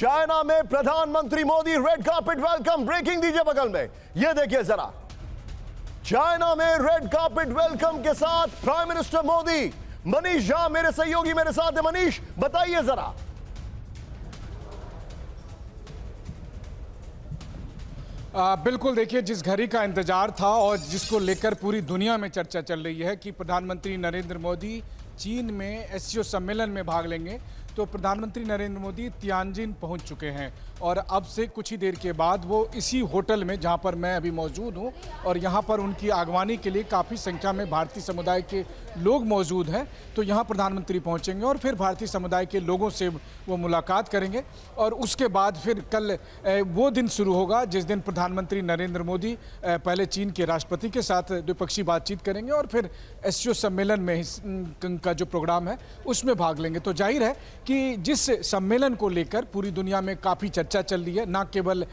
China में प्रधानमंत्री Modi red carpet welcome, breaking दीजिए बगल में, ये देखिए जरा, चाइना में रेड कार्पेट वेलकम के साथ प्राइम मिनिस्टर मोदी। मनीष झा मेरे सहयोगी मेरे साथ है। मनीष, बताइए जरा। बिल्कुल, देखिए, जिस घड़ी का इंतजार था और जिसको लेकर पूरी दुनिया में चर्चा चल रही है कि प्रधानमंत्री नरेंद्र मोदी चीन में एससीओ सम्मेलन में भाग लेंगे, तो प्रधानमंत्री नरेंद्र मोदी तियानजिन पहुंच चुके हैं और अब से कुछ ही देर के बाद वो इसी होटल में, जहां पर मैं अभी मौजूद हूं, और यहां पर उनकी आगवानी के लिए काफ़ी संख्या में भारतीय समुदाय के लोग मौजूद हैं। तो यहां प्रधानमंत्री पहुंचेंगे और फिर भारतीय समुदाय के लोगों से वो मुलाकात करेंगे और उसके बाद फिर कल वो दिन शुरू होगा जिस दिन प्रधानमंत्री नरेंद्र मोदी पहले चीन के राष्ट्रपति के साथ द्विपक्षीय बातचीत करेंगे और फिर एससीओ सम्मेलन में का जो प्रोग्राम है उसमें भाग लेंगे। तो जाहिर है कि जिस सम्मेलन को लेकर पूरी दुनिया में काफ़ी चर्चा चल रही है, ना केवल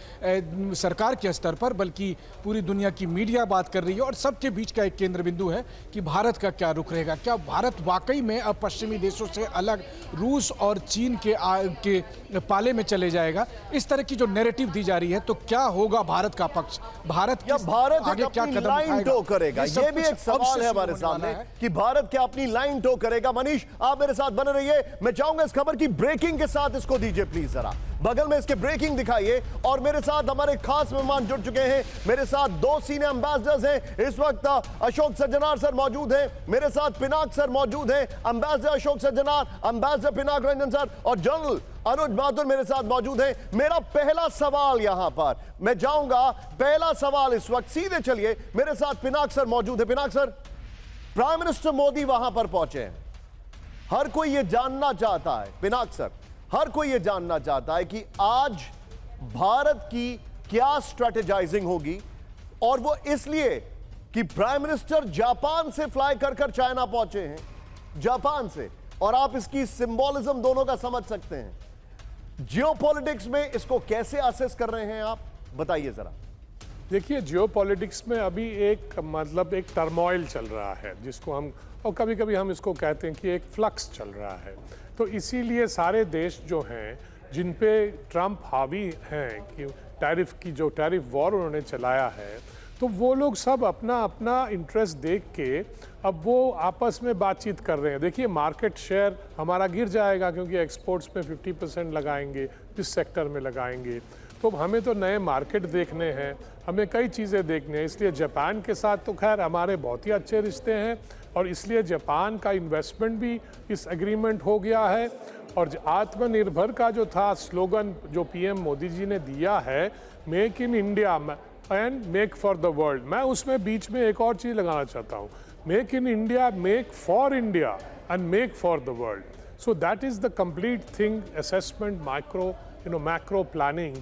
सरकार के स्तर पर बल्कि पूरी दुनिया की मीडिया बात कर रही है, और सबके बीच का एक केंद्र बिंदु है कि भारत का क्या रुख रहेगा। क्या भारत वाकई में अब पश्चिमी देशों से अलग रूस और चीन के पाले में चले जाएगा? इस तरह की जो नैरेटिव दी जा रही है, तो क्या होगा भारत का पक्ष? भारत आगे क्या कदम लाइन टो करेगा? ये भी एक सवाल है हमारे सामने कि भारत क्या अपनी लाइन टो करेगा। मनीष, आप मेरे साथ बने रहिए। मैं चाहूंगा इस खबर की ब्रेकिंग के साथ इसको दीजिए प्लीज जरा, बगल में इसके ब्रेकिंग दिखाइए। और मेरे साथ हमारे खास मेहमान जुड़ चुके हैं। मेरे साथ दो सीनियर एम्बेसडर्स हैं इस वक्त। अशोक सज्जनार सर मौजूद हैं, मेरे साथ पिनाक सर मौजूद हैं। Ambassador Ashok Sajjanar, ambassador Pinak Ranjan sir और जनरल अनुज बहादुर मेरे साथ मौजूद हैं। मेरा पहला सवाल यहां पर मैं जाऊंगा, पहला सवाल इस वक्त सीधे चलिए, मेरे साथ पिनाक सर मौजूद है। Pinak sir, prime minister Modi वहां पर पहुंचे हैं, हर कोई यह जानना चाहता है, पिनाक सर, हर कोई यह जानना चाहता है कि आज भारत की क्या स्ट्रेटेजाइजिंग होगी, और वो इसलिए कि प्राइम मिनिस्टर जापान से फ्लाई कर कर चाइना पहुंचे हैं, जापान से, और आप इसकी सिंबोलिज्म दोनों का समझ सकते हैं। जियोपॉलिटिक्स में इसको कैसे असेस कर रहे हैं आप, बताइए जरा। देखिए, जियोपॉलिटिक्स में अभी एक टर्मोइल चल रहा है, जिसको हम, और कभी कभी हम इसको कहते हैं कि एक फ्लक्स चल रहा है। तो इसीलिए सारे देश जो हैं जिन पे ट्रंप हावी हैं कि टैरिफ वॉर उन्होंने चलाया है, तो वो लोग सब अपना अपना इंटरेस्ट देख के अब वो आपस में बातचीत कर रहे हैं। देखिए, मार्केट शेयर हमारा गिर जाएगा क्योंकि एक्सपोर्ट्स में 50% लगाएंगे, जिस सेक्टर में लगाएंगे। तो हमें तो नए मार्केट देखने हैं, हमें कई चीज़ें देखनी हैं। इसलिए जापान के साथ तो खैर हमारे बहुत ही अच्छे रिश्ते हैं, और इसलिए जापान का इन्वेस्टमेंट भी इस एग्रीमेंट हो गया है। और आत्मनिर्भर का जो था स्लोगन जो पीएम मोदी जी ने दिया है, make in India and make for the world, मैं उसमें बीच में एक और चीज़ लगाना चाहता हूँ, make in India, make for India and make for the world. So that is the complete thing, assessment, macro planning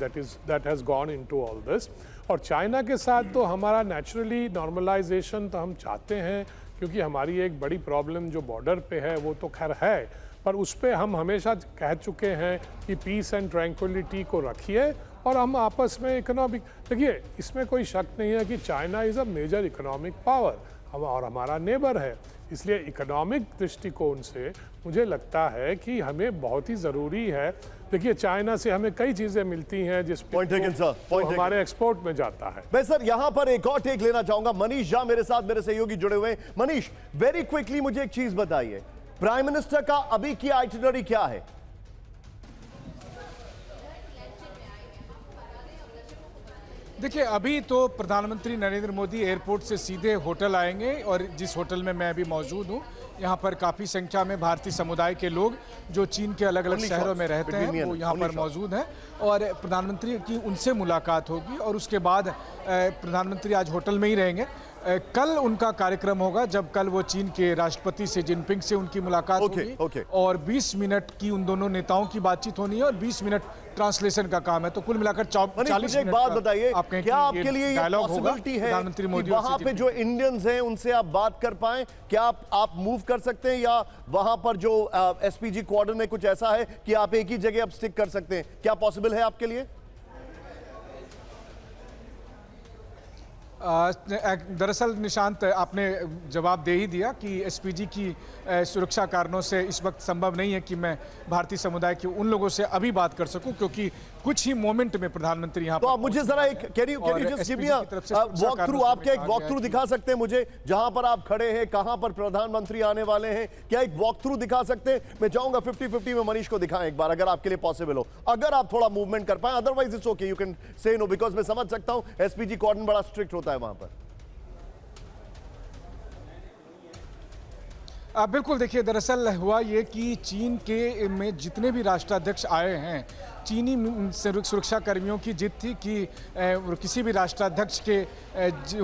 that has gone into all this। और China के साथ तो हमारा नेचुरली नॉर्मलाइजेशन तो हम चाहते हैं, क्योंकि हमारी एक बड़ी प्रॉब्लम जो बॉर्डर पे है वो तो खैर है, पर उस पर हम हमेशा कह चुके हैं कि पीस एंड ट्रैंक्विलिटी को रखिए और हम आपस में इकोनॉमिक, देखिए इसमें कोई शक नहीं है कि China is a major economic power, और हमारा नेबर है। इसलिए इकोनॉमिक दृष्टिकोण से मुझे लगता है कि हमें बहुत ही ज़रूरी है। देखिए, चाइना से हमें कई चीज़ें मिलती हैं जिस हमारे एक्सपोर्ट में जाता है। मैं सर यहां पर एक और टेक लेना चाहूंगा। मनीष झा मेरे साथ, मेरे सहयोगी जुड़े हुए हैं। मनीष, वेरी क्विकली मुझे एक चीज बताइए, प्राइम मिनिस्टर का अभी की आइटिनरी क्या है? देखिए, अभी तो प्रधानमंत्री नरेंद्र मोदी एयरपोर्ट से सीधे होटल आएंगे, और जिस होटल में मैं अभी मौजूद हूं, यहाँ पर काफ़ी संख्या में भारतीय समुदाय के लोग जो चीन के अलग अलग शहरों में रहते हैं वो यहाँ पर मौजूद हैं, और प्रधानमंत्री की उनसे मुलाकात होगी। और उसके बाद प्रधानमंत्री आज होटल में ही रहेंगे। कल उनका कार्यक्रम होगा, जब कल वो चीन के राष्ट्रपति शी जिनपिंग से उनकी मुलाकात होगी, और 20 मिनट की उन दोनों नेताओं की बातचीत होनी है और 20 मिनट ट्रांसलेशन का काम है। तो कुल मिलाकर 40 मिनट। बात बताइए, क्या आपके लिए ये पॉसिबिलिटी है कि वहां पे जो इंडियंस हैं उनसे आप बात कर पाएं? क्या आप मूव कर सकते हैं, या वहां पर जो एसपीजी क्वार्टर में कुछ ऐसा है कि आप एक ही जगह अब स्टिक कर सकते हैं? क्या पॉसिबल है आपके लिए? दरअसल निशांत, आपने जवाब दे ही दिया कि एसपीजी की सुरक्षा कारणों से इस वक्त संभव नहीं है कि मैं भारतीय समुदाय के उन लोगों से अभी बात कर सकूं, क्योंकि कुछ ही मोमेंट में प्रधानमंत्री यहां तो पर आप मुझे जरा एक can you just give me a walk through, आपके एक वॉक थ्रू दिखा सकते हैं मुझे जहां पर आप खड़े हैं, कहां पर प्रधानमंत्री आने वाले हैं? क्या एक वॉक थ्रू दिखा सकते हैं? मैं चाहूंगा 50-50 में मनीष को दिखाएं एक बार, अगर आपके लिए पॉसिबल हो, अगर आप थोड़ा मूवमेंट कर पाए, otherwise it's okay, you can say no, because मैं समझ सकता हूं एसपीजी कॉर्डन बड़ा स्ट्रिक्ट होता है वहां पर। बिल्कुल, देखिए दरअसल हुआ ये कि चीन के में जितने भी राष्ट्राध्यक्ष आए हैं, चीनी सुरक्षा कर्मियों की जिद थी कि किसी भी राष्ट्राध्यक्ष के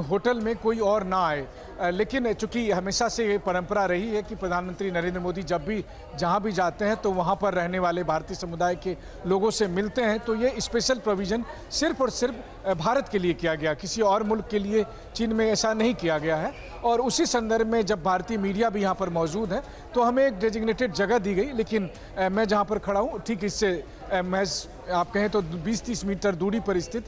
होटल में कोई और ना आए, लेकिन चूंकि हमेशा से ये परंपरा रही है कि प्रधानमंत्री नरेंद्र मोदी जब भी जहां भी जाते हैं तो वहां पर रहने वाले भारतीय समुदाय के लोगों से मिलते हैं, तो ये स्पेशल प्रोविज़न सिर्फ और सिर्फ भारत के लिए किया गया, किसी और मुल्क के लिए चीन में ऐसा नहीं किया गया है। और उसी संदर्भ में जब भारतीय मीडिया भी यहाँ पर मौजूद है तो हमें एक डेजिग्नेटेड जगह दी गई, लेकिन मैं जहाँ पर खड़ा हूँ ठीक इससे महज आप कहें तो 20-30 मीटर दूरी पर स्थित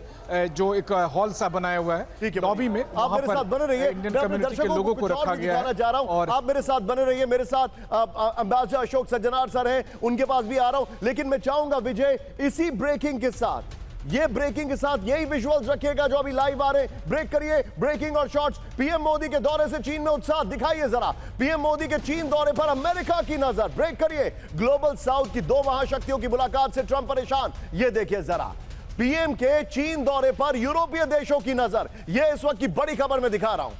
जो एक हॉल सा बनाया हुआ है लॉबी में, आप मेरे साथ बने रहिए, इंडियन कम्युनिटी के लोगों को रखा गया है। और आप मेरे साथ बने रहिए, मेरे साथ अम्बासडर अशोक सज्जनार सर हैं, उनके पास भी आ रहा हूं, लेकिन मैं चाहूंगा विजय इसी ब्रेकिंग के साथ, ये ब्रेकिंग के साथ यही विजुअल्स रखिएगा जो अभी लाइव आ रहे हैं। ब्रेक करिए, ब्रेकिंग और शॉट्स। पीएम मोदी के दौरे से चीन में उत्साह दिखाइए जरा, पीएम मोदी के चीन दौरे पर अमेरिका की नजर। ब्रेक करिए, ग्लोबल साउथ की दो महाशक्तियों की मुलाकात से ट्रंप परेशान, ये देखिए जरा। पीएम के चीन दौरे पर यूरोपीय देशों की नजर, ये इस वक्त की बड़ी खबर मैं दिखा रहा हूं,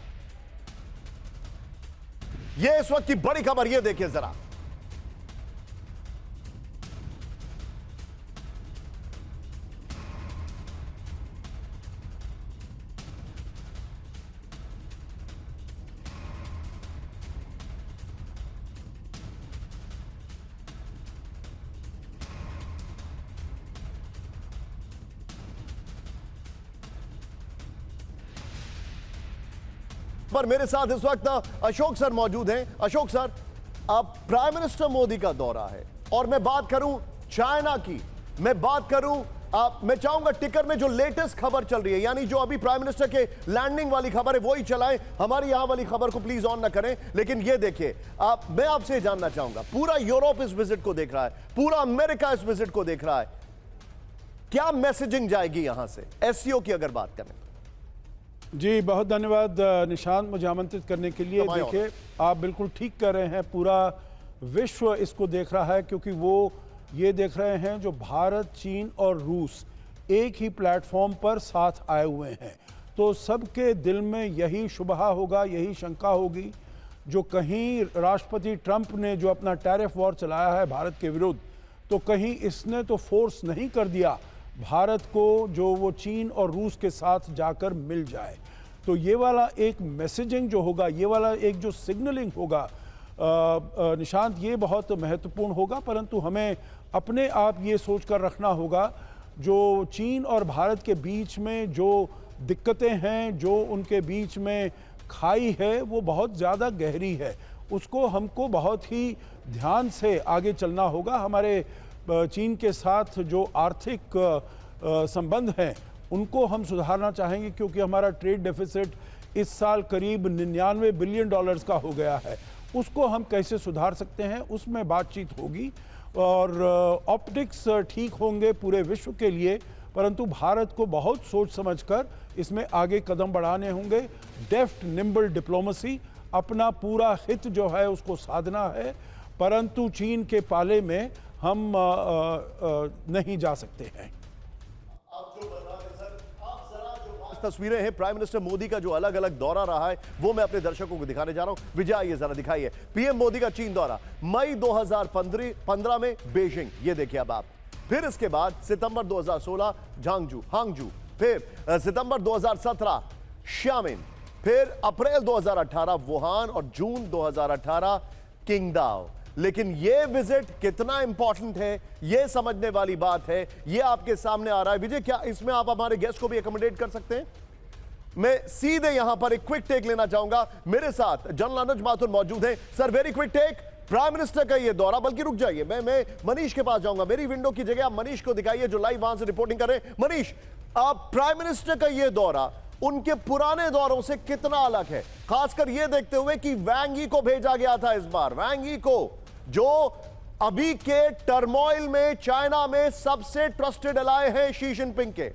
ये इस वक्त की बड़ी खबर, ये देखिए जरा। पर मेरे साथ इस वक्त अशोक सर मौजूद हैं। अशोक सर, अब प्राइम मिनिस्टर मोदी का दौरा है और मैं बात करूं चाइना की, मैं बात करूं मैं चाहूंगा टिकर में जो लेटेस्ट खबर चल रही है, यानी जो अभी प्राइम मिनिस्टर के लैंडिंग वाली खबर है वही चलाएं, हमारी यहां वाली खबर को प्लीज ऑन ना करें। लेकिन ये देखिए, मैं आपसे जानना चाहूंगा, पूरा यूरोप इस विजिट को देख रहा है, पूरा अमेरिका इस विजिट को देख रहा है, क्या मैसेजिंग जाएगी यहां से एससीओ की अगर बात करें? जी बहुत धन्यवाद निशांत, मुझे आमंत्रित करने के लिए। देखिए आप बिल्कुल ठीक कर रहे हैं, पूरा विश्व इसको देख रहा है, क्योंकि वो ये देख रहे हैं जो भारत, चीन और रूस एक ही प्लेटफॉर्म पर साथ आए हुए हैं, तो सबके दिल में यही शुबहा होगा, यही शंका होगी, जो कहीं राष्ट्रपति ट्रंप ने जो अपना टैरिफ वॉर चलाया है भारत के विरुद्ध, तो कहीं इसने तो फोर्स नहीं कर दिया भारत को जो वो चीन और रूस के साथ जाकर मिल जाए। तो ये वाला एक मैसेजिंग जो होगा, ये वाला एक जो सिग्नलिंग होगा निशांत, ये बहुत महत्वपूर्ण होगा। परंतु हमें अपने आप ये सोच कर रखना होगा, जो चीन और भारत के बीच में जो दिक्कतें हैं, जो उनके बीच में खाई है, वो बहुत ज़्यादा गहरी है, उसको हमको बहुत ही ध्यान से आगे चलना होगा। हमारे चीन के साथ जो आर्थिक संबंध हैं उनको हम सुधारना चाहेंगे, क्योंकि हमारा ट्रेड डेफिसिट इस साल करीब 99 बिलियन डॉलर्स का हो गया है। उसको हम कैसे सुधार सकते हैं, उसमें बातचीत होगी। और ऑप्टिक्स ठीक होंगे पूरे विश्व के लिए, परंतु भारत को बहुत सोच समझकर इसमें आगे कदम बढ़ाने होंगे। डेफ्ट निम्बल डिप्लोमेसी, अपना पूरा हित जो है उसको साधना है, परंतु चीन के पाले में हम नहीं जा सकते हैं। तस्वीरें हैं प्राइम मिनिस्टर मोदी का जो अलग अलग दौरा रहा है, वो मैं अपने दर्शकों को दिखाने जा रहा हूं। विजय आइए जरा दिखाइए पीएम मोदी का चीन दौरा, मई 2015 में बीजिंग, ये देखिए अब आप। फिर इसके बाद सितंबर 2016 हांगजू, फिर सितंबर 2017 शियामिन, फिर अप्रैल 2018 वुहान और जून 2018 किंगदाओ। लेकिन ये विजिट कितना इंपॉर्टेंट है, ये समझने वाली बात है, ये आपके सामने आ रहा है। विजय, क्या इसमें आप हमारे गेस्ट को भी अकोमोडेट कर सकते हैं? मैं सीधे यहां पर एक क्विक टेक लेना चाहूंगा। मेरे साथ जनरल अनुज माथुर मौजूद हैं। Sir, very quick take, prime minister का ये दौरा, बल्कि रुक जाइए, मैं मनीष के पास जाऊंगा, मेरी विंडो की जगह आप मनीष को दिखाइए जो लाइव वहां से रिपोर्टिंग कर रहे हैं। मनीष, आप प्राइम मिनिस्टर का ये दौरा उनके पुराने दौरों से कितना अलग है, खासकर यह देखते हुए कि वांग यी को भेजा गया था इस बार, वांग यी को, जो अभी के टर्मोइल में चाइना में सबसे ट्रस्टेड अलाय हैं शी जिनपिंग के।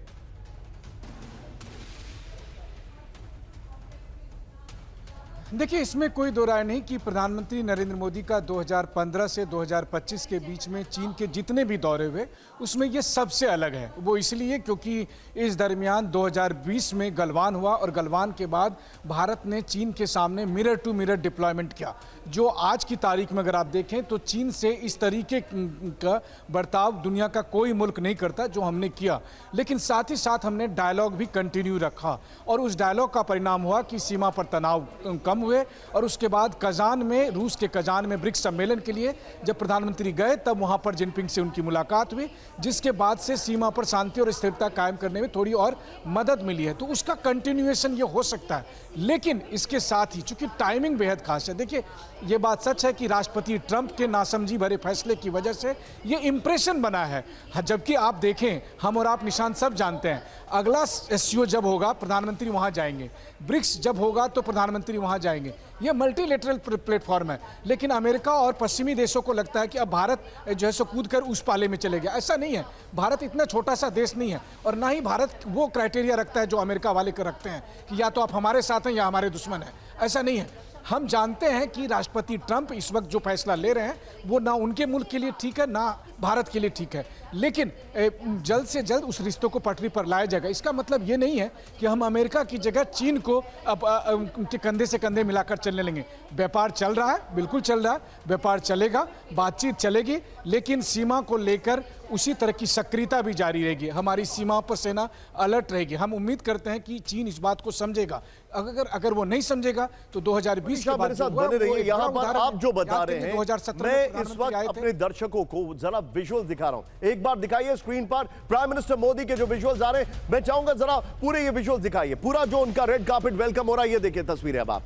देखिए, इसमें कोई दो राय नहीं कि प्रधानमंत्री नरेंद्र मोदी का 2015 से 2025 के बीच में चीन के जितने भी दौरे हुए उसमें ये सबसे अलग है। वो इसलिए क्योंकि इस दरमियान 2020 में गलवान हुआ और गलवान के बाद भारत ने चीन के सामने मिरर टू मिरर डिप्लॉयमेंट किया, जो आज की तारीख में अगर आप देखें तो चीन से इस तरीके का बर्ताव दुनिया का कोई मुल्क नहीं करता जो हमने किया। लेकिन साथ ही साथ हमने डायलॉग भी कंटिन्यू रखा और उस डायलॉग का परिणाम हुआ कि सीमा पर तनाव कम हुए। और उसके बाद कजान में, रूस के कजान में ब्रिक्स सम्मेलन के लिए जब प्रधानमंत्री गए तब वहां पर जिनपिंग से उनकी मुलाकात हुई, जिसके बाद से सीमा पर शांति और स्थिरता कायम करने में थोड़ी और मदद मिली है। तो उसका कंटिन्यूएशन ये हो सकता है। लेकिन इसके साथ ही चूंकि टाइमिंग बेहद खास है, देखिए ये बात सच है कि राष्ट्रपति ट्रंप के नासमझी भरे फैसले की वजह से ये इंप्रेशन बना है, जबकि आप देखें, हम और आप निशान सब जानते हैं, अगला एससीओ जब होगा प्रधानमंत्री वहां जाएंगे, ब्रिक्स जब होगा तो प्रधानमंत्री वहां जाएंगे। ये मल्टीलेटरल प्लेटफॉर्म है। लेकिन अमेरिका और पश्चिमी देशों को लगता है कि अब भारत जो है सो कूद कर उस पाले में चले गया। ऐसा नहीं है, भारत इतना छोटा सा देश नहीं है और ना ही भारत वो क्राइटेरिया रखता है जो अमेरिका वाले को रखते हैं कि या तो आप हमारे साथ हैं या हमारे दुश्मन हैं। ऐसा नहीं है। हम जानते हैं कि राष्ट्रपति ट्रंप इस वक्त जो फैसला ले रहे हैं वो ना उनके मुल्क के लिए ठीक है ना भारत के लिए ठीक है, लेकिन जल्द से जल्द उस रिश्तों को पटरी पर लाया जाएगा। इसका मतलब ये नहीं है कि हम अमेरिका की जगह चीन को अब उनके कंधे से कंधे मिलाकर चलने लेंगे। व्यापार चल रहा है, बिल्कुल चल रहा है, व्यापार चलेगा, बातचीत चलेगी, लेकिन सीमा को लेकर उसी तरह की सक्रियता भी जारी रहेगी। हमारी सीमा पर सेना अलर्ट रहेगी। हम उम्मीद करते हैं कि चीन इस बात को समझेगा। अगर वो नहीं समझेगा तो 2020 के बाद बने रहिए। यहाँ पर आप जो बता रहे हैं, 2017 मैं इस वक्त अपने दर्शकों को जरा विजुअल दिखा रहा हूं। एक बार दिखाइए स्क्रीन पर प्राइम मिनिस्टर मोदी के जो विजुअल्स आ रहे हैं। मैं चाहूंगा जरा पूरे ये विजुअल्स दिखाइए, पूरा जो उनका रेड कार्पेट वेलकम हो रहा है, ये देखिए तस्वीरें अब आप।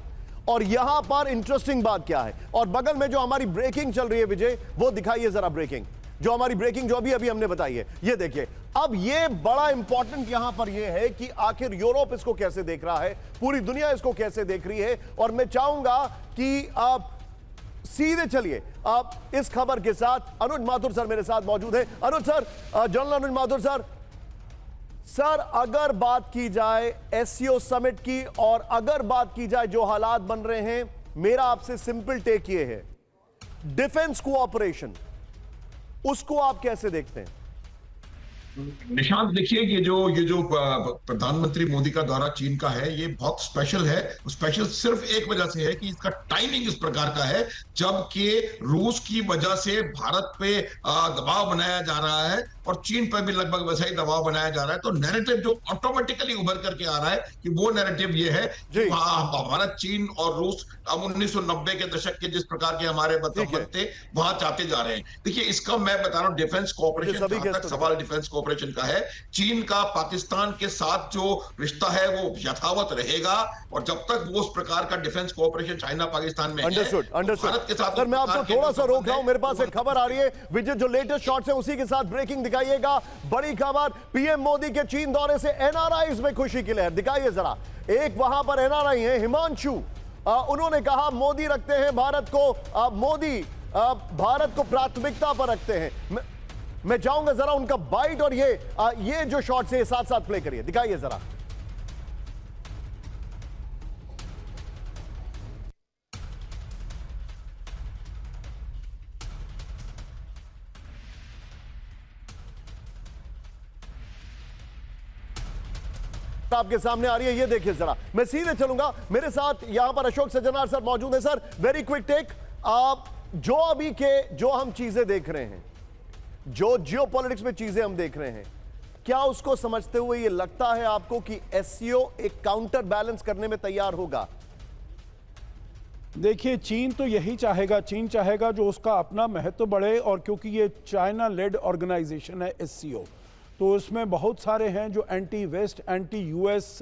और यहां पर इंटरेस्टिंग बात क्या है, और बगल में जो हमारी ब्रेकिंग चल रही है विजय, वो दिखाइए जरा ब्रेकिंग, जो हमारी ब्रेकिंग जो अभी हमने बताई है, ये देखिए। अब ये बड़ा इंपॉर्टेंट यहां पर ये है कि आखिर यूरोप इसको कैसे देख रहा है, पूरी दुनिया इसको कैसे देख रही है। और मैं चाहूंगा कि आप सीधे चलिए आप इस खबर के साथ। अनुज माथुर सर मेरे साथ मौजूद है। अनुज सर, जनरल अनुज माथुर सर, अगर बात की जाए एससीओ समिट की और अगर बात की जाए जो हालात बन रहे हैं, मेरा आपसे सिंपल टेक ये है, डिफेंस कोऑपरेशन उसको आप कैसे देखते हैं? निशांत, देखिए ये जो प्रधानमंत्री मोदी का दौरा चीन का है, ये बहुत स्पेशल है। स्पेशल सिर्फ एक वजह से है कि इसका टाइमिंग इस प्रकार का है जबकि रूस की वजह से भारत पे दबाव बनाया जा रहा है और चीन पर भी लगभग वैसा ही दबाव बनाया जा रहा है। तो नैरेटिव जो ऑटोमेटिकली उभर करके आ रहा है कि वो नैरेटिव ये है कि भारत, चीन और रूस अब 1990 के दशक के जिस प्रकार के हमारे मतलब थे वहां चाहते जा रहे हैं। देखिए, इसका मैं बता रहा हूँ, डिफेंस कोऑपरेशन, सवाल डिफेंस कोऑपरेशन का है। चीन का पाकिस्तान के साथ जो रिश्ता है वो यथावत रहेगा और जब तक वो उस प्रकार का डिफेंस कोऑपरेशन चाइना पाकिस्तान में अंडरस्टूड भारत के साथ। सर, मैं आपको थोड़ा सा रोक रहा हूं, मेरे पास एक खबर आ रही है विजय, जो लेटेस्ट शॉट्स है उसी के साथ ब्रेकिंग दिखाइएगा। बड़ी खबर, पीएम मोदी के चीन दौरे से एनआरआईज में खुशी की लहर, दिखाइए जरा। एक वहां पर एनआरआई है हिमांशु, उन्होंने कहा मोदी रखते हैं भारत को, मोदी भारत को प्राथमिकता पर रखते हैं। मैं चाहूंगा जरा उनका बाइट और ये जो शॉट्स है साथ साथ प्ले करिए, दिखाइए जरा। आपके सामने आ रही है, ये देखिए जरा। मैं सीधे चलूंगा, मेरे साथ यहां पर अशोक सज्जनार सर मौजूद है। सर, वेरी क्विक टेक, आप जो अभी के जो हम चीजें देख रहे हैं, जो जियोपॉलिटिक्स में चीजें हम देख रहे हैं, क्या उसको समझते हुए ये लगता है आपको कि एससीओ एक काउंटर बैलेंस करने में तैयार होगा? देखिए, चीन तो यही चाहेगा, चीन चाहेगा जो उसका अपना महत्व बढ़े, और क्योंकि ये चाइना लेड ऑर्गेनाइजेशन है एससीओ, तो इसमें बहुत सारे हैं जो anti west, anti US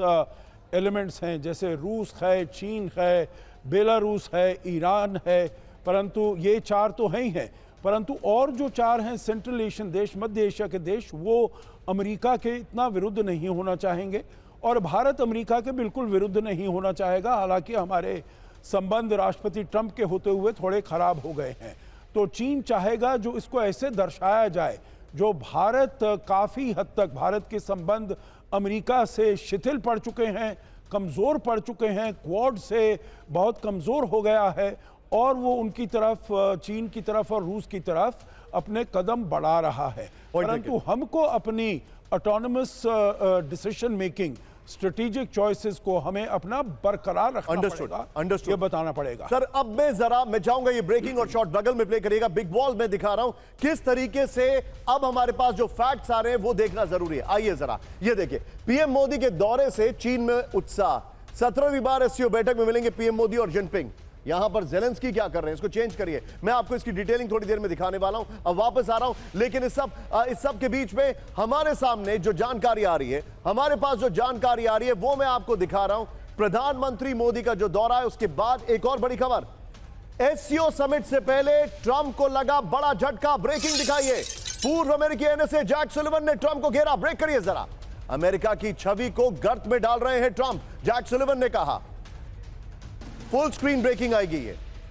elements हैं, जैसे रूस है, चीन है, बेलारूस है, ईरान है, परंतु ये चार तो हैं ही हैं, परंतु और जो चार हैं सेंट्रल एशियन देश, मध्य एशिया के देश, वो अमेरिका के इतना विरुद्ध नहीं होना चाहेंगे और भारत अमेरिका के बिल्कुल विरुद्ध नहीं होना चाहेगा। हालांकि हमारे संबंध राष्ट्रपति ट्रंप के होते हुए थोड़े खराब हो गए हैं, तो चीन चाहेगा जो इसको ऐसे दर्शाया जाए जो भारत काफ़ी हद तक, भारत के संबंध अमेरिका से शिथिल पड़ चुके हैं, कमज़ोर पड़ चुके हैं, क्वाड से बहुत कमज़ोर हो गया है, और वो उनकी तरफ, चीन की तरफ और रूस की तरफ अपने कदम बढ़ा रहा है। परंतु हमको अपनी autonomous decision making, strategic choices को हमें अपना बरकरार रखना पड़ेगा, ये बताना पड़ेगा। सर अब मैं चाहूंगा ये ब्रेकिंग और शॉट बगल में प्ले करिएगा। बिग बॉल में दिखा रहा हूं किस तरीके से अब हमारे पास जो फैक्ट्स आ रहे हैं वो देखना जरूरी है। आइए जरा ये देखिए, पीएम मोदी के दौरे से चीन में उत्साह। 17वीं बार एससीओ बैठक में मिलेंगे पीएम मोदी और जिनपिंग। यहां पर जेलेंस्की क्या कर रहे हैं, इसको चेंज करिए। मैं आपको इसकी डिटेलिंग थोड़ी देर में दिखाने वाला हूं। अब वापस आ रहा हूं, लेकिन इस सब के बीच में हमारे सामने जो जानकारी आ रही है, हमारे पास जो जानकारी आ रही है वो मैं आपको दिखा रहा हूं। प्रधानमंत्री मोदी का जो दौरा है उसके बाद एक और बड़ी खबर, एससीओ समिट से पहले ट्रंप को लगा बड़ा झटका। ब्रेकिंग दिखाइए, पूर्व अमेरिकी एनएसए जैक सुलिवन ने ट्रंप को घेरा। ब्रेक करिए जरा। अमेरिका की छवि को गर्त में डाल रहे हैं ट्रंप, जैक सुलिवन ने कहा। फुल स्क्रीन ब्रेकिंग आएगी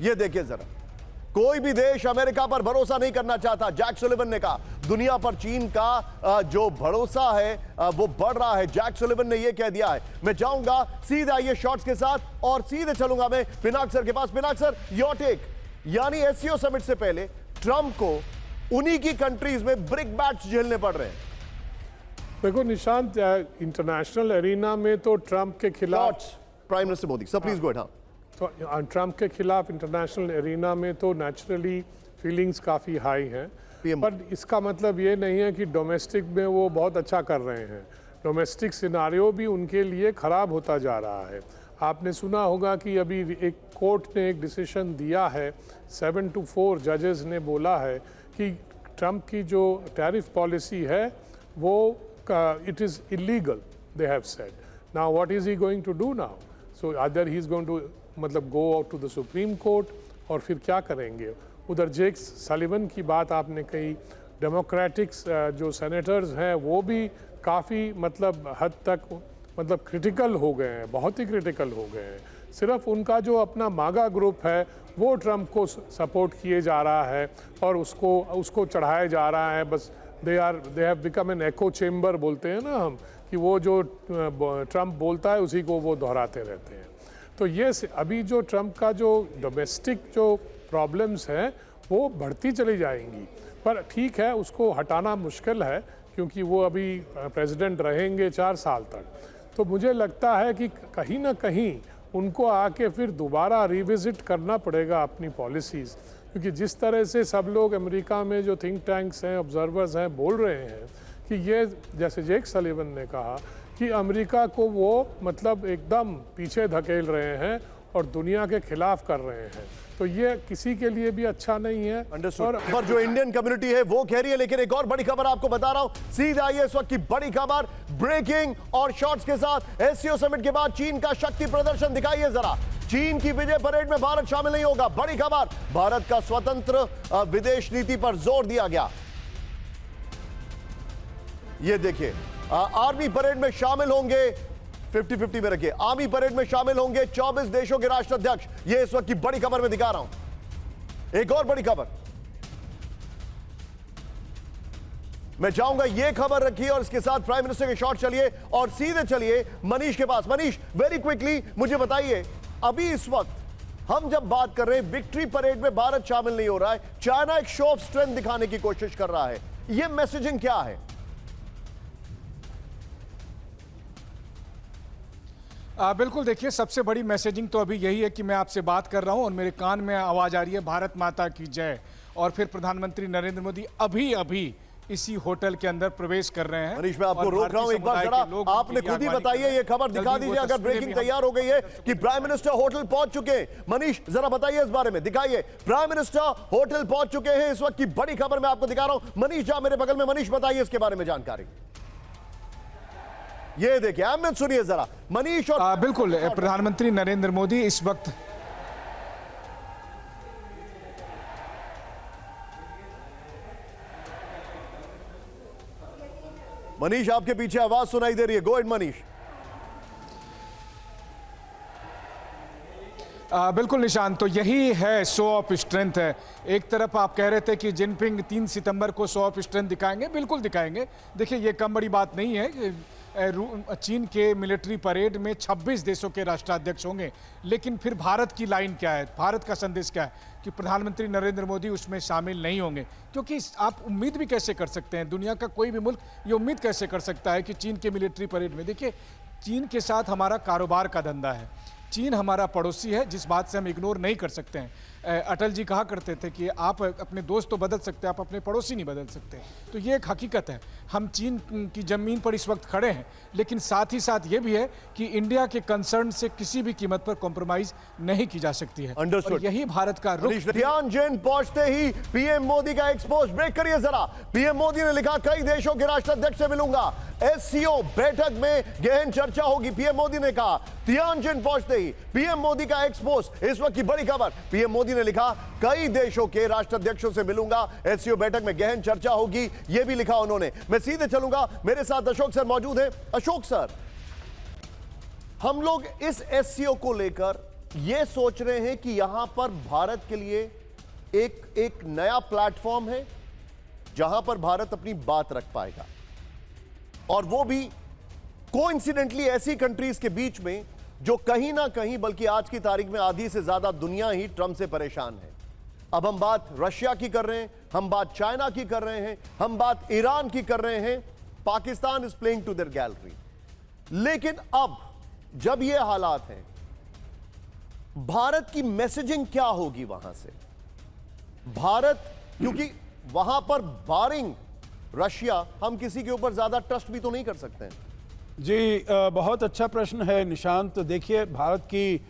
ये देखिए जरा। कोई भी देश अमेरिका पर भरोसा नहीं करना चाहता, जैक सुलिवन ने कहा। दुनिया पर चीन का जो भरोसा है वो बढ़ रहा है, जैक सुलिवन ने यह कह दिया है। मैं चाहूंगा सीधे आइए शॉट्स के साथ और सीधे चलूंगा मैं पिनाक सर के पास। Pinak sir, your take. यानी एससीओ समिट से पहले ट्रंप को उन्हीं की कंट्रीज में ब्रिक बैट्स झेलने पड़ रहे हैं। देखो निशांत, इंटरनेशनल एरिना में तो ट्रंप के खिलाफ, prime minister Modi sir please go. हाँ, तो ट्रंप के खिलाफ इंटरनेशनल एरिना में तो नेचुरली फीलिंग्स काफ़ी हाई हैं, पर इसका मतलब ये नहीं है कि डोमेस्टिक में वो बहुत अच्छा कर रहे हैं। डोमेस्टिक सिनारियो भी उनके लिए ख़राब होता जा रहा है। आपने सुना होगा कि अभी एक कोर्ट ने एक डिसीजन दिया है, 7-4 जजेस ने बोला है कि ट्रंप की जो टैरिफ पॉलिसी है वो it is illegal, they have said. Now what is he going to do now? So other he is going to मतलब go out to the Supreme Court, और फिर क्या करेंगे? उधर जेक सलिवन की बात आपने कही, डेमोक्रेटिक्स जो सेनेटर्स हैं वो भी काफ़ी मतलब हद तक मतलब क्रिटिकल हो गए हैं, बहुत ही क्रिटिकल हो गए हैं। सिर्फ उनका जो अपना मागा ग्रुप है वो ट्रंप को सपोर्ट किए जा रहा है और उसको चढ़ाया जा रहा है। बस they have become an echo chamber, बोलते हैं ना हम, कि वो जो ट्रंप बोलता है उसी को वो दोहराते रहते हैं। तो ये अभी जो ट्रंप का जो डोमेस्टिक जो प्रॉब्लम्स हैं वो बढ़ती चली जाएंगी, पर ठीक है उसको हटाना मुश्किल है क्योंकि वो अभी प्रेसिडेंट रहेंगे 4 साल तक। तो मुझे लगता है कि कहीं ना कहीं उनको आके फिर दोबारा रिविजिट करना पड़ेगा अपनी पॉलिसीज़, क्योंकि जिस तरह से सब लोग अमेरिका में जो थिंक टैंक्स हैं, ऑब्जर्वर्स हैं, बोल रहे हैं कि ये, जैसे जेक सलिवन ने कहा कि अमेरिका को वो मतलब एकदम पीछे धकेल रहे हैं और दुनिया के खिलाफ कर रहे हैं, तो ये किसी के लिए भी अच्छा नहीं है। और जो इंडियन कम्युनिटी है वो कह रही है। लेकिन एक और बड़ी खबर आपको बता रहा हूं, सीधा आइए इस वक्त की बड़ी खबर ब्रेकिंग और शॉट्स के साथ। एससीओ समिट के बाद चीन का शक्ति प्रदर्शन दिखाइए जरा। चीन की विजय परेड में भारत शामिल नहीं होगा, बड़ी खबर। भारत का स्वतंत्र विदेश नीति पर जोर दिया गया। ये देखिए, आर्मी परेड में शामिल होंगे, 50-50 में रखिए, आर्मी परेड में शामिल होंगे 24 देशों के राष्ट्राध्यक्ष। ये इस वक्त की बड़ी खबर में दिखा रहा हूं। एक और बड़ी खबर मैं चाहूंगा ये खबर रखिए और इसके साथ प्राइम मिनिस्टर के शॉट चलिए और सीधे चलिए मनीष के पास। मनीष, वेरी क्विकली मुझे बताइए, अभी इस वक्त हम जब बात कर रहे हैं विक्ट्री परेड में भारत शामिल नहीं हो रहा है, चाइना एक शो ऑफ स्ट्रेंथ दिखाने की कोशिश कर रहा है, ये मैसेजिंग क्या है? बिल्कुल, देखिए सबसे बड़ी मैसेजिंग तो अभी यही है कि मैं आपसे बात कर रहा हूं और मेरे कान में आवाज़ आ रही है भारत माता की जय, और फिर प्रधानमंत्री नरेंद्र मोदी अभी इसी होटल के अंदर प्रवेश कर रहे हैं। मनीष, मैं आपको रोक रहा हूं एक बार, जरा आपने खुद ही बताइए, ये खबर दिखा दीजिए अगर ब्रेकिंग तैयार हो गई है कि प्राइम मिनिस्टर होटल पहुंच चुके हैं। मनीष जरा बताइए इस बारे में, दिखाइए। प्राइम मिनिस्टर होटल पहुंच चुके हैं, इस वक्त की बड़ी खबर मैं आपको दिखा रहा हूं। मनीष जा मेरे बगल में, मनीष बताइए इसके बारे में जानकारी। ये देखिए, अहमद सुनिए जरा मनीष। और बिल्कुल, प्रधानमंत्री नरेंद्र मोदी इस वक्त मनीष आपके पीछे आवाज सुनाई दे रही है, गो अहेड मनीष। बिल्कुल निशान, तो यही है शो ऑफ स्ट्रेंथ है। एक तरफ आप कह रहे थे कि जिनपिंग 3 सितंबर को शो ऑफ स्ट्रेंथ दिखाएंगे, बिल्कुल दिखाएंगे। देखिए ये कम बड़ी बात नहीं है। चीन के मिलिट्री परेड में 26 देशों के राष्ट्राध्यक्ष होंगे, लेकिन फिर भारत की लाइन क्या है, भारत का संदेश क्या है कि प्रधानमंत्री नरेंद्र मोदी उसमें शामिल नहीं होंगे। क्योंकि आप उम्मीद भी कैसे कर सकते हैं, दुनिया का कोई भी मुल्क ये उम्मीद कैसे कर सकता है कि चीन के मिलिट्री परेड में, देखिए चीन के साथ हमारा कारोबार का धंधा है, चीन हमारा पड़ोसी है, जिस बात से हम इग्नोर नहीं कर सकते हैं। अटल जी कहा करते थे कि आप अपने दोस्त तो बदल सकते हैं, आप अपने पड़ोसी नहीं बदल सकते। तो ये एक हकीकत है। हम चीन की ज़मीन पर इस वक्त खड़े हैं, लेकिन साथ ही साथ ये भी है कि इंडिया के कंसर्न से किसी भी कीमत पर कॉम्प्रोमाइज नहीं की जा सकती है। और यही भारत का रुख। तियानजिन पहुंचते ही पीएम मोदी का एक्सपोज ब्रेक करिए जरा। पीएम मोदी ने लिखा, कई देशों के राष्ट्राध्यक्ष से मिलूंगा, एससीओ बैठक में गहन चर्चा होगी। पीएम मोदी ने कहा। तियानजिन पहुंचते ही पीएम मोदी का एक्सपोज, इस वक्त की बड़ी खबर। पीएम मोदी ने लिखा, कई देशों के राष्ट्राध्यक्षों से मिलूंगा, एससीओ बैठक में गहन चर्चा होगी, यह भी लिखा उन्होंने। मैं सीधे चलूंगा, मेरे साथ अशोक सर मौजूद हैं। अशोक सर, हम लोग इस एससीओ को लेकर यह सोच रहे हैं कि यहां पर भारत के लिए एक नया प्लेटफॉर्म है जहां पर भारत अपनी बात रख पाएगा, और वो भी कोइंसिडेंटली ऐसी कंट्रीज के बीच में जो कहीं ना कहीं, बल्कि आज की तारीख में आधी से ज्यादा दुनिया ही ट्रंप से परेशान है। अब हम बात रशिया की कर रहे हैं, हम बात चाइना की कर रहे हैं, हम बात ईरान की कर रहे हैं। Pakistan is playing to their gallery. लेकिन अब जब ये हालात हैं, भारत की मैसेजिंग क्या होगी वहां से? भारत, क्योंकि वहां पर बारिंग रशिया, हम किसी के ऊपर ज्यादा ट्रस्ट भी तो नहीं कर सकते हैं। जी, बहुत अच्छा प्रश्न है निशांत। देखिए, भारत की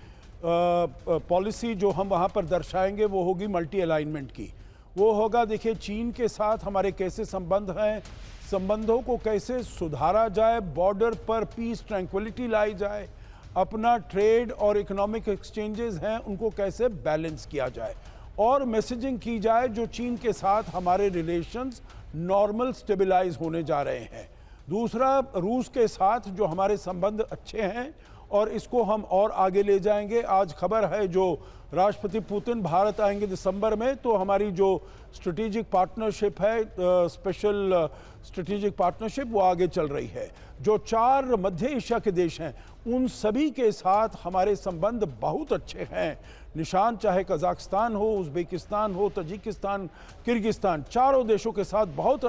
पॉलिसी जो हम वहाँ पर दर्शाएंगे वो होगी मल्टी अलाइनमेंट की। वो होगा, देखिए चीन के साथ हमारे कैसे संबंध हैं, संबंधों को कैसे सुधारा जाए, बॉर्डर पर पीस ट्रैंक्विलिटी लाई जाए, अपना ट्रेड और इकोनॉमिक एक्सचेंजेस हैं उनको कैसे बैलेंस किया जाए, और मैसेजिंग की जाए जो चीन के साथ हमारे रिलेशंस नॉर्मल स्टेबलाइज होने जा रहे हैं। दूसरा, रूस के साथ जो हमारे संबंध अच्छे हैं और इसको हम और आगे ले जाएंगे। आज खबर है जो राष्ट्रपति पुतिन भारत आएंगे दिसंबर में, तो हमारी जो स्ट्रेटेजिक पार्टनरशिप है, स्पेशल स्ट्रेटेजिक पार्टनरशिप, वो आगे चल रही है। जो 4 मध्य एशिया के देश हैं उन सभी के साथ हमारे संबंध बहुत अच्छे हैं निशान, चाहे कजाकिस्तान हो, उज़्बेकिस्तान हो, तजिकिस्तान, किर्गिस्तान, चारों देशों के साथ बहुत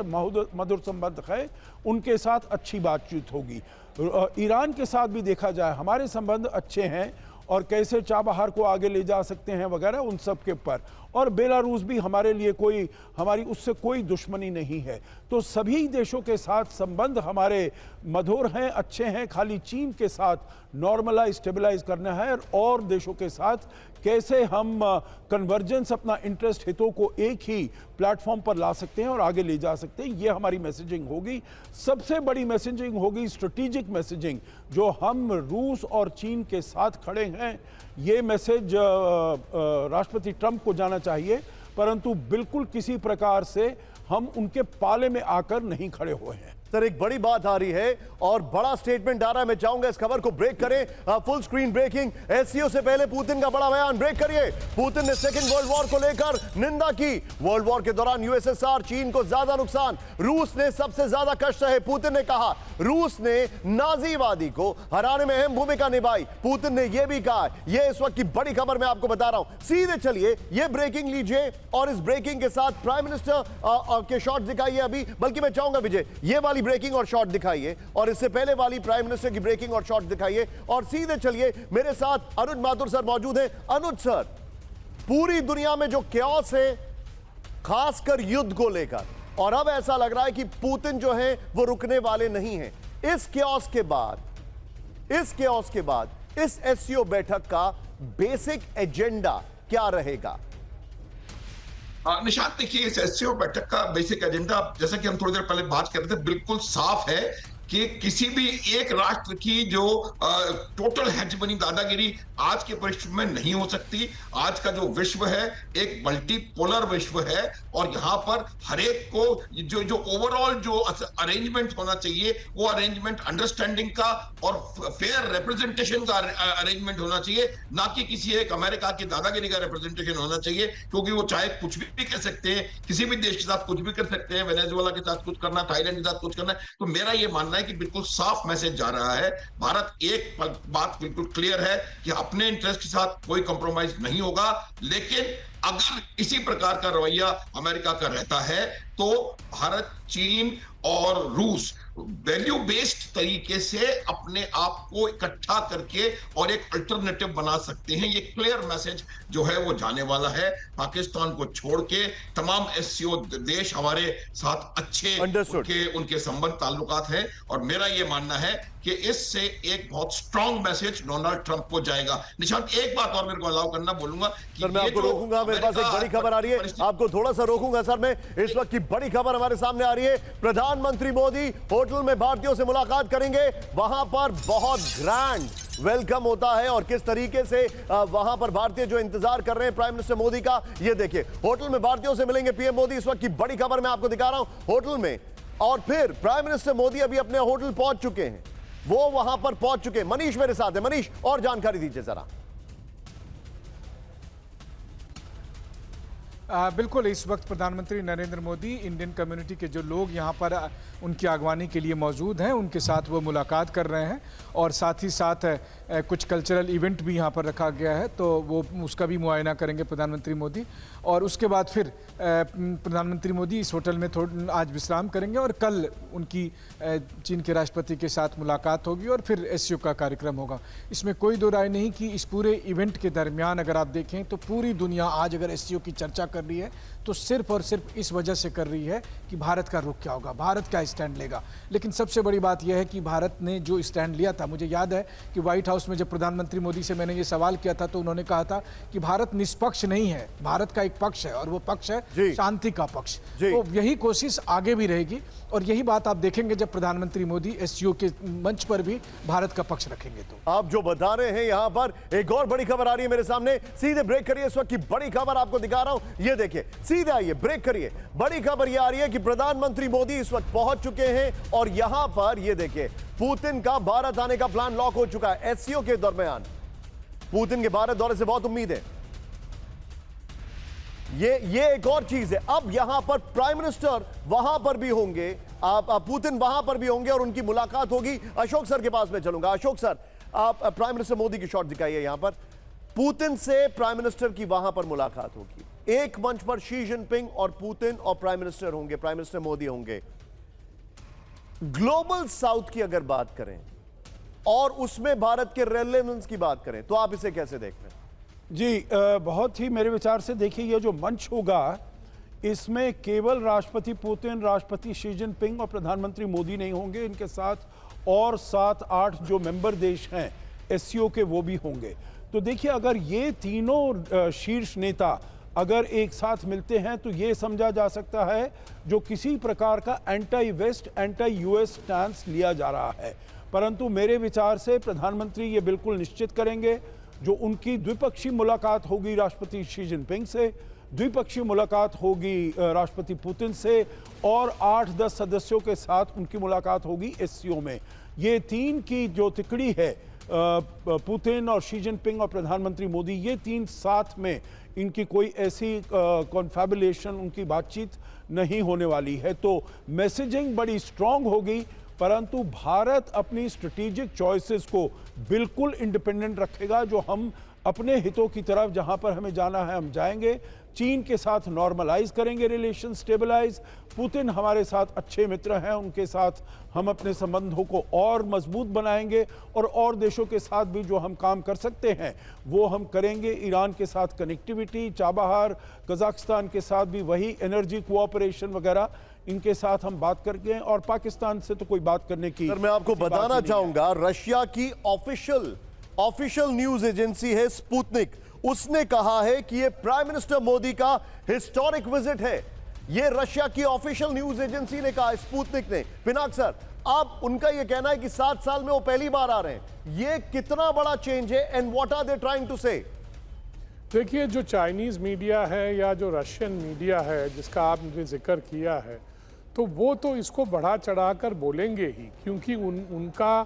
मधुर संबंध है, उनके साथ अच्छी बातचीत होगी। ईरान के साथ भी देखा जाए हमारे संबंध अच्छे हैं, और कैसे चाबहार को आगे ले जा सकते हैं वगैरह, उन सब के ऊपर। और बेलारूस भी हमारे लिए कोई, हमारी उससे कोई दुश्मनी नहीं है। तो सभी देशों के साथ संबंध हमारे मधुर हैं, अच्छे हैं। खाली चीन के साथ नॉर्मलाइज, स्टेबलाइज करना है, और देशों के साथ कैसे हम कन्वर्जेंस, अपना इंटरेस्ट, हितों को एक ही प्लेटफॉर्म पर ला सकते हैं और आगे ले जा सकते हैं। ये हमारी मैसेजिंग होगी। सबसे बड़ी मैसेजिंग होगी स्ट्रेटेजिक मैसेजिंग, जो हम रूस और चीन के साथ खड़े हैं। ये मैसेज राष्ट्रपति ट्रंप को जाना चाहिए, परंतु बिल्कुल किसी प्रकार से हम उनके पाले में आकर नहीं खड़े हुए हैं। सर, एक बड़ी बात आ रही है और बड़ा स्टेटमेंट आ रहा है। मैं चाहूंगा इस खबर को ब्रेक करें। Full screen breaking. एससीओ से पहले पुतिन का बड़ा बयान, ब्रेक करिए। पुतिन ने सेकंड वर्ल्ड वॉर को लेकर निंदा की। वर्ल्ड वॉर के दौरान यूएसएसआर, चीन को ज्यादा नुकसान, रूस ने सबसे ज्यादा कष्ट सहे। पुतिन ने कहा रूस ने नाजीवादी को हराने में अहम भूमिका निभाई। पुतिन ने यह भी कहा। यह इस वक्त की बड़ी खबर मैं आपको बता रहा हूं। सीधे चलिए, यह ब्रेकिंग लीजिए, और इस ब्रेकिंग के साथ प्राइम मिनिस्टर के शॉट दिखाइए अभी। बल्कि मैं चाहूंगा विजय, यह वाली ब्रेकिंग और शॉट दिखाइए, और इससे पहले वाली प्राइम मिनिस्टर की ब्रेकिंग और शॉट दिखाइए। और सीधे चलिए, मेरे साथ अनुज माथुर सर मौजूद हैं। अनुज सर, पूरी दुनिया में जो क्योस है, खासकर युद्ध को लेकर, और अब ऐसा लग रहा है कि पुतिन जो है वो रुकने वाले नहीं हैं। इस क्योस के बाद इस एससीओ बैठक का बेसिक एजेंडा क्या रहेगा? निशांत, देखिए इस एससीओ बैठक का बेसिक एजेंडा, जैसा कि हम थोड़ी देर पहले बात कर रहे थे, बिल्कुल साफ है कि किसी भी एक राष्ट्र की जो टोटल हेजमनी दादागिरी आज के परिस्थिति में नहीं हो सकती। आज का जो विश्व है एक मल्टीपोलर विश्व है और यहाँ पर हरेक को जो ओवरऑल जो अरेंजमेंट होना चाहिए वो अरेंजमेंट अंडरस्टैंडिंग का और फेयर रिप्रेजेंटेशन का अरेंजमेंट होना चाहिए, ना कि किसी एक अमेरिका की दादागिरी का रिप्रेजेंटेशन होना चाहिए, क्योंकि वो चाहे कुछ भी कर सकते हैं, किसी भी देश के साथ कुछ भी कर सकते हैं, वेनेजुएला के साथ कुछ करना, थाईलैंड के साथ कुछ करना है। तो मेरा ये मानना है कि बिल्कुल साफ मैसेज जा रहा है। भारत एक बात बिल्कुल क्लियर है कि अपने इंटरेस्ट के साथ कोई कॉम्प्रोमाइज नहीं होगा, लेकिन अगर इसी प्रकार का रवैया अमेरिका का रहता है तो भारत, चीन और रूस वैल्यू बेस्ड तरीके से अपने आप को इकट्ठा करके और एक अल्टरनेटिव बना सकते हैं। ये क्लियर मैसेज जो है वो जाने वाला है। पाकिस्तान को छोड़ के तमाम एससीओ देश हमारे साथ अच्छे उनके संबंध ताल्लुकात हैं और मेरा ये मानना है कि इससे एक बहुत स्ट्रांग मैसेज डोनाल्ड ट्रंप को जाएगा। निशांत, एक बात और मेरे को अलाउ करना बोलूंगा कि सर मैं आपको रोकूंगा, मेरे पास एक बड़ी खबर आ रही है, आपको थोड़ा सा रोकूंगा सर मैं। इस वक्त की बड़ी खबर हमारे सामने आ रही है, प्रधानमंत्री मोदी होटल में भारतीयों से मुलाकात करेंगे। वहां पर बहुत ग्रैंड वेलकम होता है और किस तरीके से वहां पर भारतीय जो इंतजार कर रहे हैं प्राइम मिनिस्टर मोदी का, ये देखिए होटल में भारतीयों से मिलेंगे पीएम मोदी। इस वक्त की बड़ी खबर मैं आपको दिखा रहा हूं होटल में, और फिर प्राइम मिनिस्टर मोदी अभी अपने होटल पहुंच चुके हैं, वो वहां पर पहुंच चुके हैं। मनीष मेरे साथ है, मनीष और जानकारी दीजिए जरा। बिल्कुल, इस वक्त प्रधानमंत्री नरेंद्र मोदी इंडियन कम्युनिटी के जो लोग यहाँ पर उनकी अगवानी के लिए मौजूद हैं उनके साथ वो मुलाकात कर रहे हैं और साथ ही साथ कुछ कल्चरल इवेंट भी यहाँ पर रखा गया है, तो वो उसका भी मुआयना करेंगे प्रधानमंत्री मोदी। और उसके बाद फिर प्रधानमंत्री मोदी इस होटल में आज विश्राम करेंगे और कल उनकी चीन के राष्ट्रपति के साथ मुलाकात होगी और फिर एससीओ का कार्यक्रम होगा। इसमें कोई दो राय नहीं कि इस पूरे इवेंट के दरमियान अगर आप देखें तो पूरी दुनिया आज अगर एससीओ की चर्चा कर रही है तो सिर्फ और सिर्फ इस वजह से कर रही है कि भारत का रुख क्या होगा, भारत क्या स्टैंड लेगा। लेकिन सबसे बड़ी बात यह है कि भारत ने जो स्टैंड लिया था, मुझे याद है कि व्हाइट हाउस में जब प्रधानमंत्री मोदी से मैंने ये सवाल किया था तो उन्होंने कहा था कि भारत निष्पक्ष नहीं है, भारत का एक पक्ष है और वो पक्ष है शांति का पक्ष। तो यही कोशिश आगे भी रहेगी और यही बात आप देखेंगे जब प्रधानमंत्री मोदी एससीओ के मंच पर भी भारत का पक्ष रखेंगे। तो आप जो बता रहे हैं यहां पर एक और बड़ी खबर आ रही है मेरे सामने, सीधे ब्रेक करिए, इस वक्त की बड़ी खबर आपको दिखा रहा हूं, ये देखिए, सीधे आइए, ब्रेक करिए। बड़ी खबर ये आ रही है कि प्रधानमंत्री मोदी इस वक्त पहुंच चुके हैं और यहां पर ये देखिए पुतिन का भारत आने का प्लान लॉक हो चुका है। एससीओ के दरमियान पुतिन के भारत दौरे से बहुत उम्मीद है। ये एक और चीज है, अब यहां पर प्राइम मिनिस्टर वहां पर भी होंगे, आप पुतिन वहां पर भी होंगे और उनकी मुलाकात होगी। अशोक सर के पास में चलूंगा। अशोक सर, आप प्राइम मिनिस्टर मोदी की शॉट दिखाइए। यहां पर पुतिन से प्राइम मिनिस्टर की वहां पर मुलाकात होगी, एक मंच पर शी जिनपिंग और पुतिन और प्राइम मिनिस्टर होंगे, प्राइम मिनिस्टर मोदी होंगे। ग्लोबल साउथ की अगर बात करें और उसमें भारत के रेलेवेंस की बात करें तो आप इसे कैसे देख रहे हैं? जी, बहुत ही मेरे विचार से देखिए, ये जो मंच होगा इसमें केवल राष्ट्रपति पुतिन, राष्ट्रपति शी जिनपिंग और प्रधानमंत्री मोदी नहीं होंगे, इनके साथ और 7-8 जो मेंबर देश हैं एससीओ के वो भी होंगे। तो देखिए, अगर ये तीनों शीर्ष नेता अगर एक साथ मिलते हैं तो ये समझा जा सकता है जो किसी प्रकार का anti west, anti US stance लिया जा रहा है। परंतु मेरे विचार से प्रधानमंत्री ये बिल्कुल निश्चित करेंगे, जो उनकी द्विपक्षीय मुलाकात होगी राष्ट्रपति शी जिनपिंग से, द्विपक्षीय मुलाकात होगी राष्ट्रपति पुतिन से और 8-10 सदस्यों के साथ उनकी मुलाकात होगी एससीओ में। ये तीन की जो तिकड़ी है, पुतिन और शी जिनपिंग और प्रधानमंत्री मोदी, ये तीन साथ में इनकी कोई ऐसी कॉन्फैबुलेशन, उनकी बातचीत नहीं होने वाली है। तो मैसेजिंग बड़ी स्ट्रांग होगी, परंतु भारत अपनी स्ट्रेटेजिक चॉइसेस को बिल्कुल इंडिपेंडेंट रखेगा। जो हम अपने हितों की तरफ जहां पर हमें जाना है हम जाएंगे, चीन के साथ नॉर्मलाइज करेंगे रिलेशन, स्टेबलाइज। पुतिन हमारे साथ अच्छे मित्र हैं, उनके साथ हम अपने संबंधों को और मजबूत बनाएंगे और देशों के साथ भी जो हम काम कर सकते हैं वो हम करेंगे। ईरान के साथ कनेक्टिविटी, चाबहार, कजाकिस्तान के साथ भी वही एनर्जी कोऑपरेशन वगैरह, इनके साथ हम बात करके, और पाकिस्तान से तो कोई बात करने की। सर मैं आपको बताना चाहूंगा, रशिया की ऑफिशियल न्यूज एजेंसी है स्पुतनिक, उसने कहा है कि ये प्राइम मिनिस्टर मोदी का हिस्टोरिक विजिट है। ये रशिया की ऑफिशियल न्यूज एजेंसी ने कहा, स्पुतनिक ने। पिनाक सर, अब उनका यह कहना है कि 7 साल में वो पहली बार आ रहे हैं। ये कितना बड़ा चेंज है and what are they trying to say? देखिए, जो चाइनीज़ मीडिया है या जो रशियन मीडिया है जिसका आपने जिक्र किया है, तो वो तो इसको बढ़ा चढ़ाकर बोलेंगे ही, क्योंकि उनका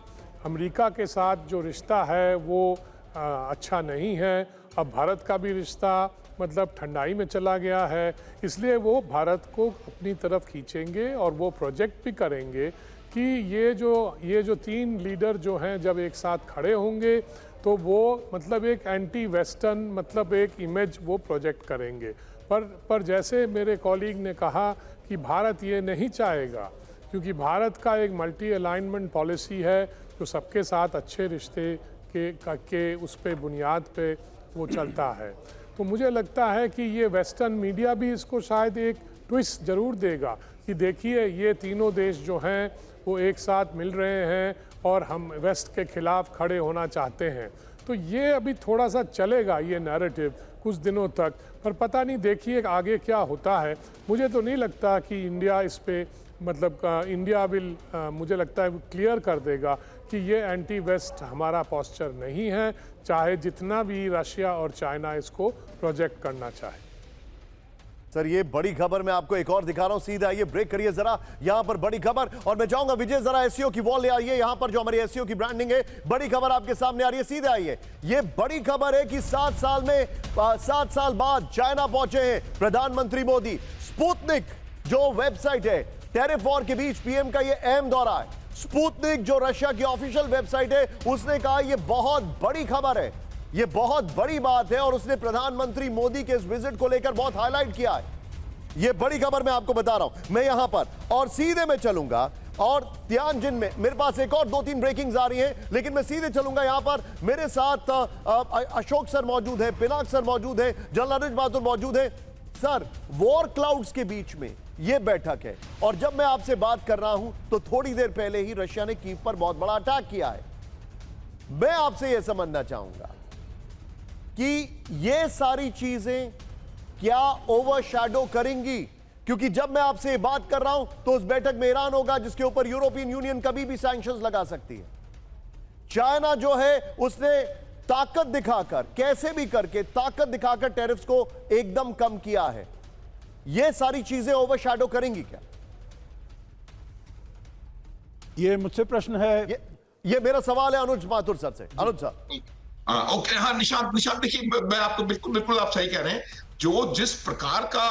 अमेरिका के साथ जो रिश्ता है वो अच्छा नहीं है। अब भारत का भी रिश्ता मतलब ठंडाई में चला गया है, इसलिए वो भारत को अपनी तरफ खींचेंगे और वो प्रोजेक्ट भी करेंगे कि ये जो 3 लीडर जो हैं जब एक साथ खड़े होंगे तो वो मतलब एक एंटी वेस्टर्न मतलब एक इमेज वो प्रोजेक्ट करेंगे। पर जैसे मेरे कॉलीग ने कहा कि भारत ये नहीं चाहेगा, क्योंकि भारत का एक मल्टी अलाइनमेंट पॉलिसी है जो सबके साथ अच्छे रिश्ते के उस पे बुनियाद पे वो चलता है। तो मुझे लगता है कि ये वेस्टर्न मीडिया भी इसको शायद एक ट्विस्ट ज़रूर देगा कि देखिए ये तीनों देश जो हैं वो एक साथ मिल रहे हैं और हम वेस्ट के खिलाफ खड़े होना चाहते हैं। तो ये अभी थोड़ा सा चलेगा ये नैरेटिव कुछ दिनों तक, पर पता नहीं देखिए आगे क्या होता है। मुझे तो नहीं लगता कि इंडिया इस पे मतलब इंडिया विल मुझे लगता है क्लियर कर देगा कि ये एंटी वेस्ट हमारा पोस्चर नहीं है, चाहे जितना भी रशिया और चाइना इसको प्रोजेक्ट करना चाहे। सर, ये बड़ी खबर मैं आपको एक और दिखा रहा हूं, सीधा आइए, ब्रेक करिए जरा, यहां पर बड़ी खबर। और मैं चाहूंगा विजय जरा एसईओ की वॉल ले आइए, यहां पर जो हमारी एसईओ की ब्रांडिंग है, बड़ी खबर आपके सामने आ रही है, सीधे आइए। ये बड़ी खबर है कि 7 साल बाद चाइना पहुंचे हैं प्रधानमंत्री मोदी। स्पुतनिक जो वेबसाइट है, टेरिफ वॉर के बीच पीएम का ये अहम दौरा है। स्पुतनिक जो रशिया की ऑफिशियल वेबसाइट है, उसने कहा ये बहुत बड़ी खबर है, ये बहुत बड़ी बात है, और उसने प्रधानमंत्री मोदी के इस विजिट को लेकर बहुत हाईलाइट किया है। ये बड़ी खबर मैं आपको बता रहा हूं। मैं यहां पर और सीधे में चलूंगा, और तियानजिन में मेरे पास एक और 2-3 ब्रेकिंग्स आ रही हैं, लेकिन मैं सीधे चलूंगा। यहां पर मेरे साथ अशोक सर मौजूद है, पिनाक सर मौजूद है, जनरल अनुज बहादुर मौजूद है। सर, वॉर क्लाउड्स के बीच में यह बैठक है, और जब मैं आपसे बात कर रहा हूं तो थोड़ी देर पहले ही रशिया ने कीव पर बहुत बड़ा अटैक किया है। मैं आपसे यह समझना चाहूंगा कि यह सारी चीजें क्या ओवरशैडो करेंगी, क्योंकि जब मैं आपसे ये बात कर रहा हूं तो उस बैठक में ईरान होगा, जिसके ऊपर यूरोपियन यूनियन कभी भी सैंक्शंस लगा सकती है। चाइना जो है उसने ताकत दिखाकर, कैसे भी करके ताकत दिखाकर टैरिफ्स को एकदम कम किया है। ये सारी चीजें ओवरशैडो करेंगी क्या? ये मुझसे प्रश्न है, ये मेरा सवाल है अनुज माथुर सर से। अनुज सर। ओके, हाँ निशांत देखिए, मैं आपको बिल्कुल आप सही कह रहे हैं। जो जिस प्रकार का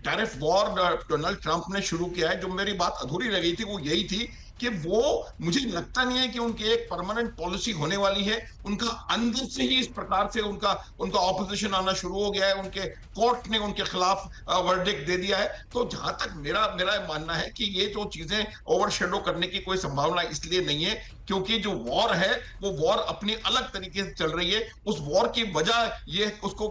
टैरिफ वॉर डोनाल्ड ट्रंप ने शुरू किया है, जो मेरी बात अधूरी रह गई थी वो यही थी कि वो, मुझे लगता नहीं है कि उनकी एक परमानेंट पॉलिसी होने वाली है। उनका अंदर से ही इस प्रकार से उनका ऑपोजिशन आना शुरू हो गया है, उनके कोर्ट ने उनके खिलाफ वर्डिक्ट दे दिया है। तो जहां तक मेरा मानना है कि ये जो चीजें ओवरशैडो करने की कोई संभावना इसलिए नहीं है क्योंकि जो वॉर है वो वॉर अपनी अलग तरीके से चल रही है। उस वॉर की वजह ये उसको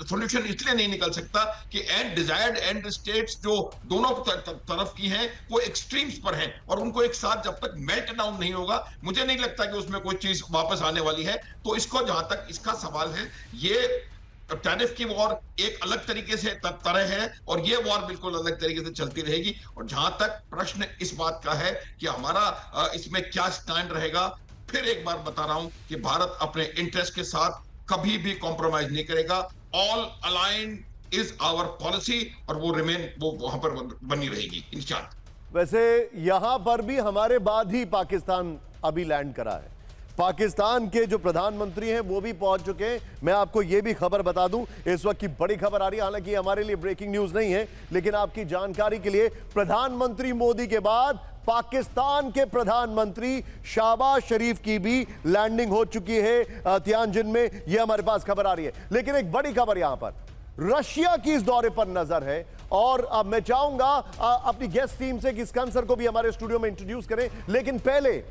सॉल्यूशन इसलिए नहीं निकल सकता कि डिजायर्ड एंड स्टेट्स जो दोनों तरफ की हैं वो एक्सट्रीम्स पर हैं, और उनको एक साथ जब तक मेल्ट डाउन नहीं होगा, मुझे नहीं लगता कि उसमें कोई चीज वापस आने वाली है। तो इसको, जहां तक इसका सवाल है, ये टैरिफ की वॉर एक अलग तरीके से तरह है और ये वॉर बिल्कुल अलग तरीके से चलती रहेगी। और जहां तक प्रश्न इस बात का है कि हमारा इसमें क्या स्टैंड रहेगा, फिर एक बार बता रहा हूं कि भारत अपने इंटरेस्ट के साथ कभी भी कॉम्प्रोमाइज नहीं करेगा। All aligned is our policy, और वो वहां पर बनी रहेगी इंशाअल्लाह। वैसे यहां पर भी हमारे बाद ही पाकिस्तान अभी लैंड करा है। पाकिस्तान के जो प्रधानमंत्री हैं वो भी पहुंच चुके हैं। मैं आपको यह भी खबर बता दूं, इस वक्त की बड़ी खबर आ रही है, हालांकि हमारे लिए ब्रेकिंग न्यूज नहीं है, लेकिन आपकी जानकारी के लिए, प्रधानमंत्री मोदी के बाद पाकिस्तान के प्रधानमंत्री शहबाज शरीफ की भी लैंडिंग हो चुकी है तियानजिन में। यह हमारे पास खबर आ रही है। लेकिन एक बड़ी खबर यहां पर रशिया की इस दौरे पर नजर है, और अब मैं चाहूंगा अपनी गेस्ट टीम से कि स्कंद सर को भी हमारे स्टूडियो में इंट्रोड्यूस करें। लेकिन पहले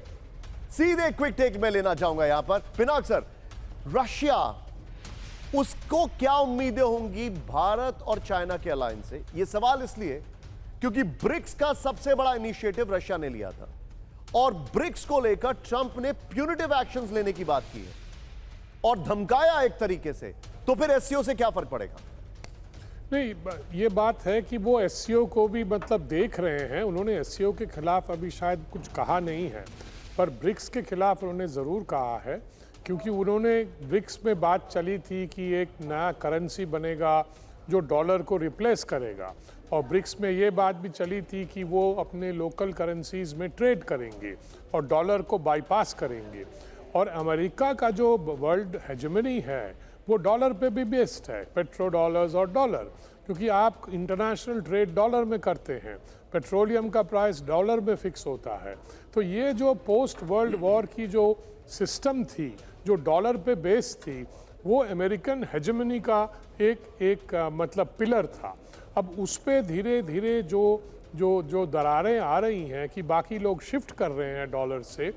सीधे क्विक टेक में लेना चाहूंगा यहां पर पिनाक सर, रशिया, उसको क्या उम्मीदें होंगी भारत और चाइना के अलायंस से? यह सवाल इसलिए क्योंकि ब्रिक्स का सबसे बड़ा इनिशिएटिव रशिया ने लिया था, और ब्रिक्स को लेकर ट्रंप ने प्यूनिटिव एक्शंस लेने की बात की है और धमकाया एक तरीके से। तो फिर एससीओ से क्या फर्क पड़ेगा? नहीं, ये बात है कि वो एससीओ को भी मतलब देख रहे हैं। उन्होंने एससीओ के खिलाफ अभी शायद कुछ कहा नहीं है, पर ब्रिक्स के खिलाफ उन्होंने ज़रूर कहा है, क्योंकि उन्होंने ब्रिक्स में बात चली थी कि एक नया करेंसी बनेगा जो डॉलर को रिप्लेस करेगा, और ब्रिक्स में ये बात भी चली थी कि वो अपने लोकल करेंसीज में ट्रेड करेंगे और डॉलर को बाईपास करेंगे। और अमेरिका का जो वर्ल्ड हेजेमनी है वो डॉलर पे भी बेस्ड है, पेट्रो डॉलर्स और डॉलर, क्योंकि आप इंटरनेशनल ट्रेड डॉलर में करते हैं, पेट्रोलियम का प्राइस डॉलर में फिक्स होता है। तो ये जो पोस्ट वर्ल्ड वॉर की जो सिस्टम थी जो डॉलर पे बेस्ड थी, वो अमेरिकन हेजेमनी का एक मतलब पिलर था। अब उस पे धीरे धीरे जो दरारें आ रही हैं कि बाकी लोग शिफ्ट कर रहे हैं डॉलर से,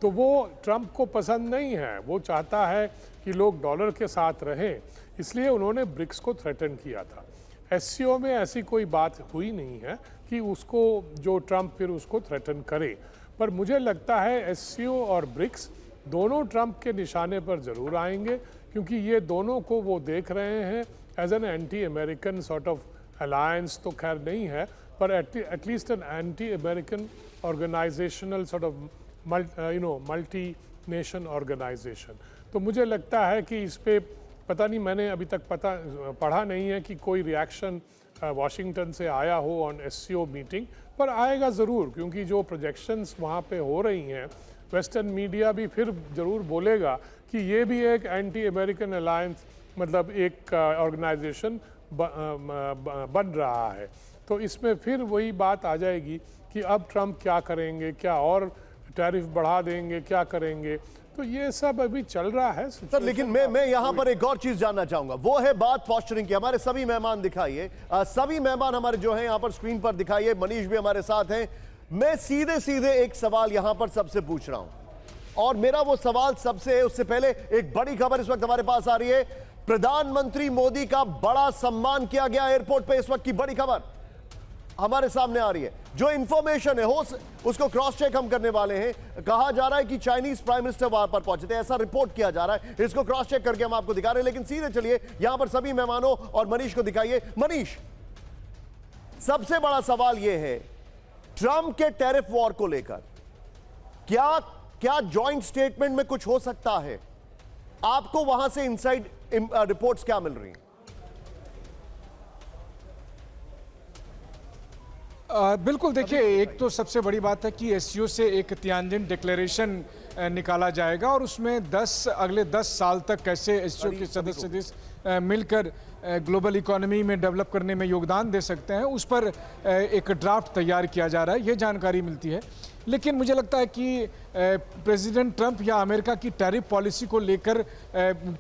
तो वो ट्रंप को पसंद नहीं है। वो चाहता है कि लोग डॉलर के साथ रहें, इसलिए उन्होंने ब्रिक्स को थ्रेटन किया था। एससीओ में ऐसी कोई बात हुई नहीं है कि उसको जो ट्रंप फिर उसको थ्रेटन करे, पर मुझे लगता है एससीओ और ब्रिक्स दोनों ट्रंप के निशाने पर ज़रूर आएंगे, क्योंकि ये दोनों को वो देख रहे हैं as an anti American sort of alliance. तो खैर नहीं है, पर at least an anti American organisational sort of multi nation organisation. तो मुझे लगता है कि इस पे पता नहीं, मैंने अभी तक पढ़ा नहीं है कि कोई रिएक्शन वाशिंगटन से आया हो ऑन एससीओ मीटिंग, पर आएगा ज़रूर, क्योंकि जो प्रोजेक्शंस वहाँ पे हो रही हैं, वेस्टर्न मीडिया भी फिर ज़रूर बोलेगा कि ये भी एक एंटी अमेरिकन अलायंस मतलब एक ऑर्गेनाइजेशन बन रहा है। तो इसमें फिर वही बात आ जाएगी कि अब ट्रंप क्या करेंगे, क्या और टैरिफ बढ़ा देंगे, क्या करेंगे। तो ये सब अभी चल रहा है सर। लेकिन मैं यहां पर एक और चीज जानना चाहूंगा, वो है बात पोस्चरिंग की। हमारे सभी मेहमान दिखाइए, सभी मेहमान हमारे जो हैं यहां पर स्क्रीन पर दिखाइए। मनीष भी हमारे साथ हैं। मैं सीधे सीधे एक सवाल यहां पर सबसे पूछ रहा हूं, और मेरा वो सवाल सबसे है, उससे पहले एक बड़ी खबर इस वक्त हमारे पास आ रही है। प्रधानमंत्री मोदी का बड़ा सम्मान किया गया एयरपोर्ट पे। इस वक्त की बड़ी खबर हमारे सामने आ रही है। जो इंफॉर्मेशन है उसको क्रॉस चेक हम करने वाले हैं। कहा जा रहा है कि चाइनीज प्राइम मिनिस्टर वहां पर पहुंचे थे, ऐसा रिपोर्ट किया जा रहा है। इसको क्रॉस चेक करके हम आपको दिखा रहे हैं। लेकिन सीधे चलिए यहां पर सभी मेहमानों और मनीष को दिखाइए। मनीष, सबसे बड़ा सवाल यह है, ट्रंप के टैरिफ वॉर को लेकर क्या जॉइंट स्टेटमेंट में कुछ हो सकता है? आपको वहां से इनसाइड रिपोर्ट्स क्या मिल रही हैं? बिल्कुल, देखिए, एक तो सबसे बड़ी बात है कि एससीओ से एक तियानजिन डिक्लेरेशन निकाला जाएगा, और उसमें अगले 10 साल तक कैसे एससीओ के सदस्य देश मिलकर ग्लोबल इकोनॉमी में डेवलप करने में योगदान दे सकते हैं, उस पर एक ड्राफ्ट तैयार किया जा रहा है, ये जानकारी मिलती है। लेकिन मुझे लगता है कि प्रेसिडेंट ट्रंप या अमेरिका की टैरिफ पॉलिसी को लेकर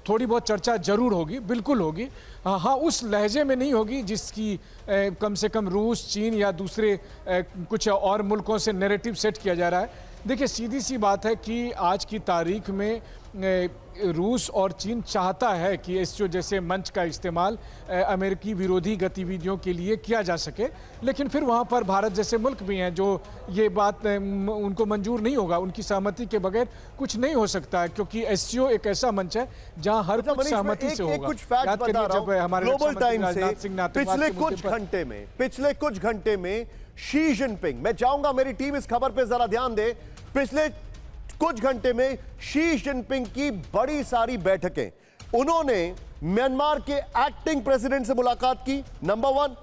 थोड़ी बहुत चर्चा जरूर होगी, बिल्कुल होगी। हाँ, उस लहजे में नहीं होगी जिसकी कम से कम रूस, चीन या दूसरे कुछ और मुल्कों से नैरेटिव सेट किया जा रहा है। देखिए, सीधी सी बात है कि आज की तारीख में रूस और चीन चाहता है कि एससीओ जैसे मंच का इस्तेमाल अमेरिकी विरोधी गतिविधियों के लिए किया जा सके, लेकिन फिर वहाँ पर भारत जैसे मुल्क भी हैं जो ये बात उनको मंजूर नहीं होगा, उनकी सहमति के बगैर कुछ नहीं हो सकता है, क्योंकि एससीओ एक ऐसा मंच है जहाँ हर कुछ सहमति से होगा। कुछ फैक्ट बता रहा हूं, हमारे ग्लोबल टाइम से पिछले कुछ घंटे में शी जिनपिंग, मैं चाहूंगा मेरी टीम इस खबर पे जरा ध्यान दे, पिछले कुछ घंटे में शी जिनपिंग की बड़ी सारी बैठकें, उन्होंने म्यांमार के एक्टिंग प्रेसिडेंट से मुलाकात की, नंबर 1,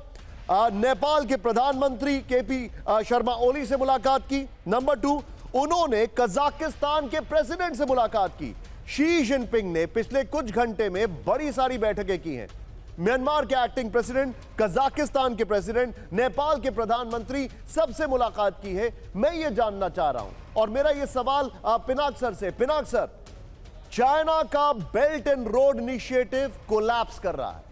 नेपाल के प्रधानमंत्री केपी शर्मा ओली से मुलाकात की, नंबर 2, उन्होंने कजाकिस्तान के प्रेसिडेंट से मुलाकात की। शी जिनपिंग ने पिछले कुछ घंटे में बड़ी सारी बैठकें की हैं। म्यांमार के एक्टिंग प्रेसिडेंट, कजाकिस्तान के प्रेसिडेंट, नेपाल के प्रधानमंत्री, सबसे मुलाकात की है। मैं ये जानना चाह रहा हूं, और मेरा ये सवाल पिनाक सर से। पिनाक सर, चाइना का belt and road initiative collapse कर रहा है।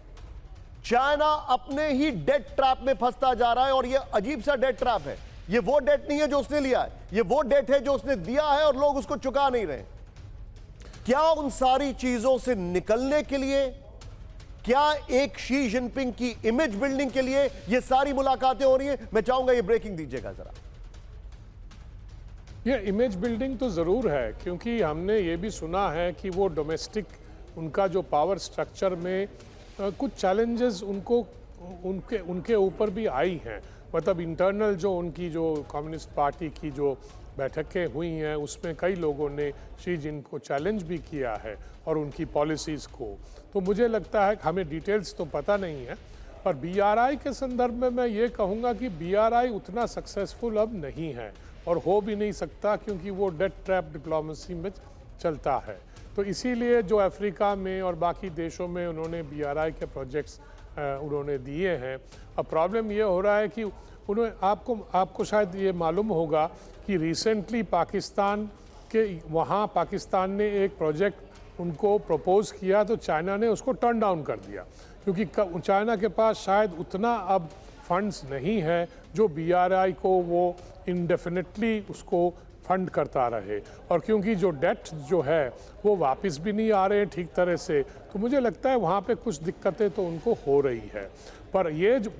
चाइना अपने ही डेट ट्रैप में फंसता जा रहा है, और ये अजीब सा डेट ट्रैप है। ये वो डेट नहीं है जो उसने लिया है, ये वो डेट है जो उसने दिया है और लोग उसको चुका नहीं रहे। क्या उन सारी चीजों से निकलने के लिए, क्या एक शी जिनपिंग की इमेज बिल्डिंग के लिए ये सारी मुलाकातें हो रही हैं? मैं चाहूंगा ये ब्रेकिंग दीजिएगा जरा। ये इमेज बिल्डिंग तो ज़रूर है, क्योंकि हमने ये भी सुना है कि वो डोमेस्टिक उनका जो पावर स्ट्रक्चर में कुछ चैलेंजेस उनको उनके उनके ऊपर भी आई हैं। मतलब इंटरनल जो उनकी जो कम्युनिस्ट पार्टी की जो बैठकें हुई हैं उसमें कई लोगों ने शी जिनपिंग को चैलेंज भी किया है और उनकी पॉलिसीज़ को। तो मुझे लगता है हमें डिटेल्स तो पता नहीं है, पर BRI के संदर्भ में मैं ये कहूँगा कि BRI उतना सक्सेसफुल अब नहीं है और हो भी नहीं सकता, क्योंकि वो डेट ट्रैप डिप्लोमेसी में चलता है। तो इसीलिए जो अफ्रीका में और बाकी देशों में उन्होंने BRI के प्रोजेक्ट्स उन्होंने दिए हैं। अब प्रॉब्लम ये हो रहा है कि उन्होंने आपको शायद ये मालूम होगा कि रिसेंटली पाकिस्तान के वहाँ पाकिस्तान ने एक प्रोजेक्ट उनको प्रपोज किया तो चाइना ने उसको टर्न डाउन कर दिया, क्योंकि चाइना के पास शायद उतना अब फंड्स नहीं है जो BRI को वो इंडेफिनिटली उसको फंड करता रहे, और क्योंकि जो डेट जो है वो वापस भी नहीं आ रहे ठीक तरह से, तो मुझे लगता है वहाँ पे कुछ दिक्कतें तो उनको हो रही है। पर ये जो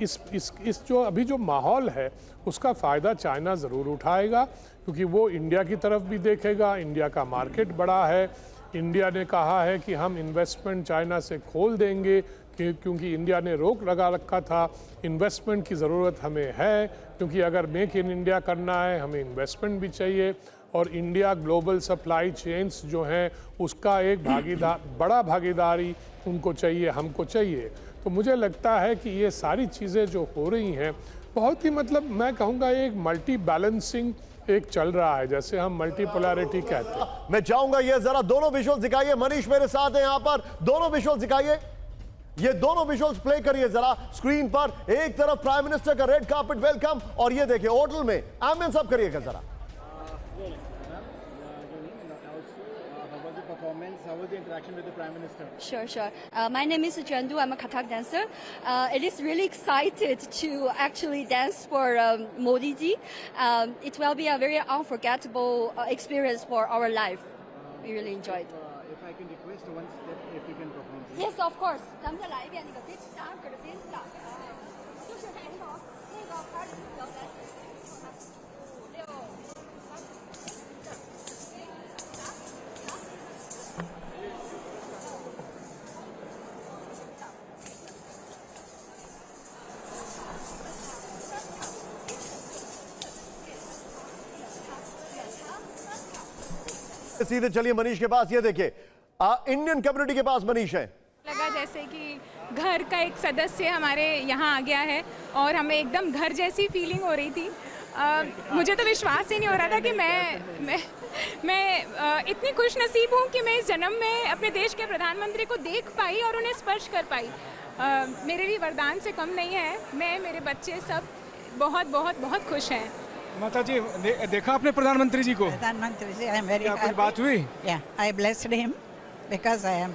इस जो अभी जो माहौल है उसका फ़ायदा चाइना ज़रूर उठाएगा, क्योंकि वो इंडिया की तरफ भी देखेगा। इंडिया का मार्केट बड़ा है, इंडिया ने कहा है कि हम इन्वेस्टमेंट चाइना से खोल देंगे, क्योंकि इंडिया ने रोक लगा रखा था। इन्वेस्टमेंट की ज़रूरत हमें है, क्योंकि अगर मेक इन इंडिया करना है हमें इन्वेस्टमेंट भी चाहिए, और इंडिया ग्लोबल सप्लाई चेन्स जो हैं उसका एक बड़ा भागीदारी उनको चाहिए, हमको चाहिए। तो मुझे लगता है कि ये सारी चीज़ें जो हो रही हैं बहुत ही, मतलब मैं कहूँगा एक मल्टी बैलेंसिंग एक चल रहा है, जैसे हम मल्टीपोलैरिटी कहते हैं। मैं चाहूंगा ये जरा दोनों विजुअल्स दिखाइए। मनीष मेरे साथ है यहाँ पर, दोनों विजुअल्स दिखाइए, ये दोनों विजुअल्स प्ले करिए जरा स्क्रीन पर। एक तरफ प्राइम मिनिस्टर का रेड कार्पेट वेलकम, और ये देखिए होटल में एम्बियंस सब करिएगा जरा। How was the interaction with the Prime Minister? Sure. My name is Chandu. I'm a Kathak dancer. It is really excited to actually dance for Modi ji. It will be a very unforgettable experience for our life. We really enjoyed. If I can request one step, if you can perform. Yes, of course. 咱们再来一遍那个非常个的编导，就是那个 part 5、6。सीधे चलिए मनीष के पास। ये देखिए Indian community के पास मनीष है। लगा जैसे कि घर का एक सदस्य हमारे यहाँ आ गया है और हमें एकदम घर जैसी फीलिंग हो रही थी। मुझे तो विश्वास ही नहीं हो रहा था कि मैं इतनी खुश नसीब हूँ कि मैं इस जन्म में अपने देश के प्रधानमंत्री को देख पाई और उन्हें स्पर्श कर पाई। मेरे लिए वरदान से कम नहीं है। मैं, मेरे बच्चे सब बहुत बहुत बहुत खुश हैं। माता जी देखा आपने प्रधानमंत्री जी को? प्रधानमंत्री जी, आई एम वेरी कोई बात हुई? या I blessed him because I am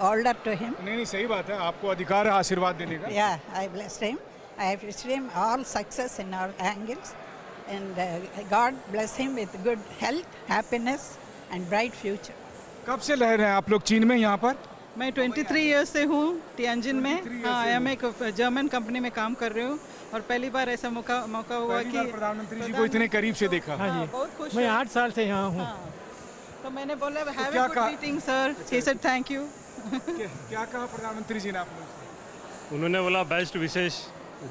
older to him. नहीं सही बात है, आपको अधिकार है आशीर्वाद देने का। Yeah, I blessed him. I wished him all success in all angles, and God bless him with good health, happiness, and bright future. कब से रह रहे हैं आप लोग चीन में यहाँ पर? मैं 23 ईयर्स से हूँ टियानजिन में। हाँ, आई एम एक जर्मन कंपनी में काम कर रही हूँ और पहली बार ऐसा मौका हुआ कि प्रधानमंत्री जी को इतने करीब से देखा। हाँ जी, बहुत खुश। मैं 8 साल से यहाँ हूँ। तो मैंने बोला have a good meeting sir. He said thank you. क्या कहा प्रधानमंत्री जी ने आप लोगों से? उन्होंने बोला बेस्ट विशेष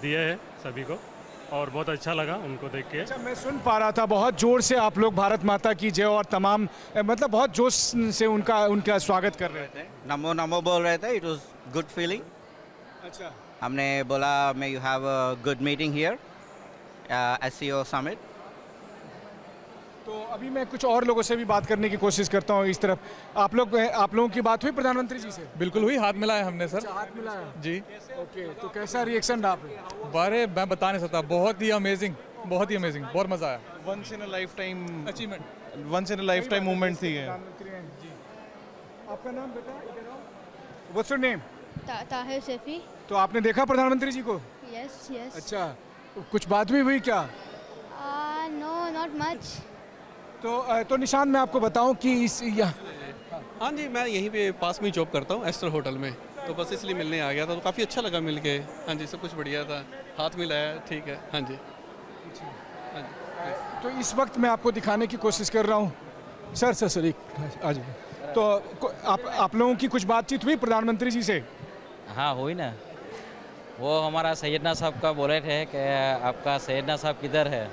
दिए है सभी को और बहुत अच्छा लगा उनको देख के। अच्छा, मैं सुन पा रहा था बहुत जोर से आप लोग भारत माता की जय और तमाम मतलब बहुत जोश से उनका स्वागत कर रहे थे। नमो नमो बोल रहे थे। It was good feeling. अच्छा, हमने बोला may you have a good meeting here SCO summit. तो अभी मैं कुछ और लोगों से भी बात करने की कोशिश करता हूँ इस तरफ। आप लोगों की बात हुई प्रधानमंत्री जी से? बिल्कुल हुई, हाथ मिलाया हमने सर। अच्छा, हाथ मिलाया जी। ओके, तो कैसा रिएक्शन रहा आपने? बारे मैं बता नहीं सकता, बहुत ही अमेजिंग, बहुत मज़ा आया। Once in a lifetime achievement, once in a lifetime movement थी ये। जी। आपका नाम बेटा? What's your name? Tahir Saifi. तो आपने देखा प्रधानमंत्री जी को? यस। अच्छा, कुछ बात भी हुई क्या? No, not much. तो निशान मैं आपको बताऊं कि हाँ जी, मैं यहीं पे पास में ही जॉब करता हूँ एस्टर होटल में, तो बस इसलिए मिलने आ गया था। तो काफ़ी अच्छा लगा मिल के। हाँ जी, सब कुछ बढ़िया था, हाथ मिलाया, ठीक है। हाँ जी। तो इस वक्त मैं आपको दिखाने की कोशिश कर रहा हूँ। सर आ जाइए। तो आप लोगों की कुछ बातचीत हुई प्रधानमंत्री जी से? हाँ हुई ना, वो हमारा सैयदना साहब का बोले थे कि आपका सैयदना साहब किधर है,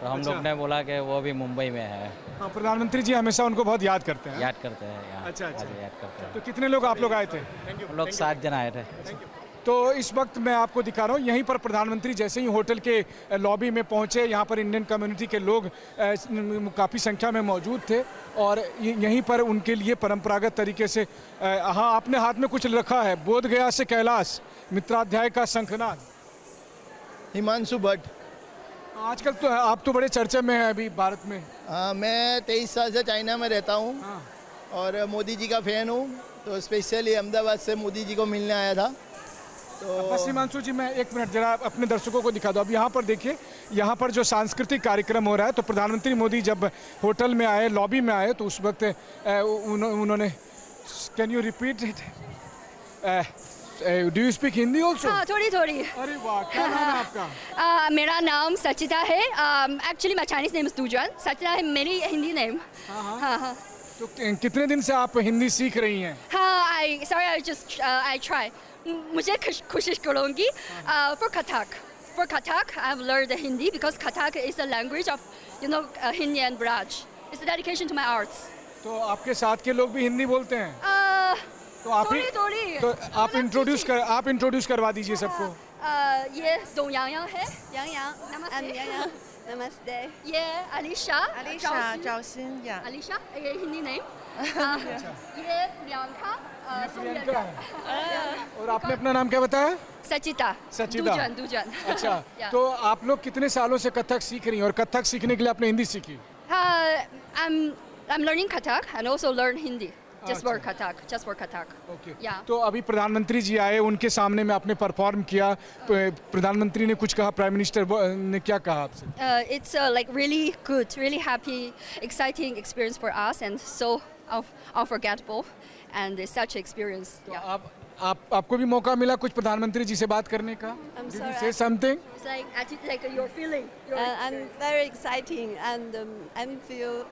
तो हम लोग ने बोला कि वो भी मुंबई में है। हाँ, प्रधानमंत्री जी हमेशा उनको बहुत याद करते हैं। याद करते हैं यहाँ। अच्छा। याद करते हैं। तो कितने लोग आप लोग आए थे? हम लोग 7 जन आए थे। तो इस वक्त मैं आपको दिखा रहा हूँ, यहीं पर प्रधानमंत्री जैसे ही होटल के लॉबी में पहुँचे, यहाँ पर इंडियन कम्युनिटी के लोग काफ़ी संख्या में मौजूद थे और यहीं पर उनके लिए परंपरागत तरीके से हाँ, आपने हाथ में कुछ रखा है, बोध गया से कैलाश मित्राध्याय का शंखनाद। हिमांशु भट्ट। आजकल तो आप तो बड़े चर्चा में हैं अभी भारत में। हाँ, मैं 23 साल से चाइना में रहता हूँ और मोदी जी का फ़ैन हूँ, तो स्पेशली अहमदाबाद से मोदी जी को मिलने आया था। तो बस हिमांशु जी, मैं एक मिनट जरा अपने दर्शकों को दिखा दो। अब यहाँ पर देखिए, यहाँ पर जो सांस्कृतिक कार्यक्रम हो रहा है, तो प्रधानमंत्री मोदी जब होटल में आए, लॉबी में आए, तो उस वक्त उन्होंने, can you repeat it? Do you speak Hindi also? हाँ, थोड़ी थोड़ी। अरे वाह, क्या नाम है आपका? मेरा नाम सचिता है। Actually my Chinese name is दुजन। सचिता है मेरी हिंदी नेम। हाँ। तो कितने दिन से आप हिंदी सीख रही हैं? हाँ, आई ट्राई। मुझे कोशिश करूँगी। For Kathak, I've learned Hindi because Kathak is the language of, Hindi and Braj. It's a dedication to my arts. तो आपके साथ के लोग भी हिंदी बोलते हैं? तो आप ही, थोड़ी। तो आप इंट्रोड्यूस करवा दीजिए सबको। ये दो यांग है। यांग नमस्ते। ये अलीशा जाओसिन या अलीशा, ये हिंदी नेम। ये प्रियंका और आपने अपना नाम क्या बताया? सचिता। दुजन। अच्छा, तो आप लोग कितने सालों से कथक सीख रही हैं और कथक सीखने के लिए आपने हिंदी सीखी? I'm learning Kathak and also learn Hindi. Just for Kathak. Okay. Yeah. तो अभी प्रधानमंत्री जी आए, उनके सामने में आपने परफॉर्म किया, प्रधानमंत्री ने कुछ कहा, प्राइम मिनिस्टर ने क्या कहा आपसे? It's like really good, really happy, exciting experience for us and so unforgettable and it's such an experience. तो आपको भी मौका मिला कुछ प्रधानमंत्री जी से बात करने का? I'm Did sorry. you say something? It's like your feeling. I'm very exciting and I feel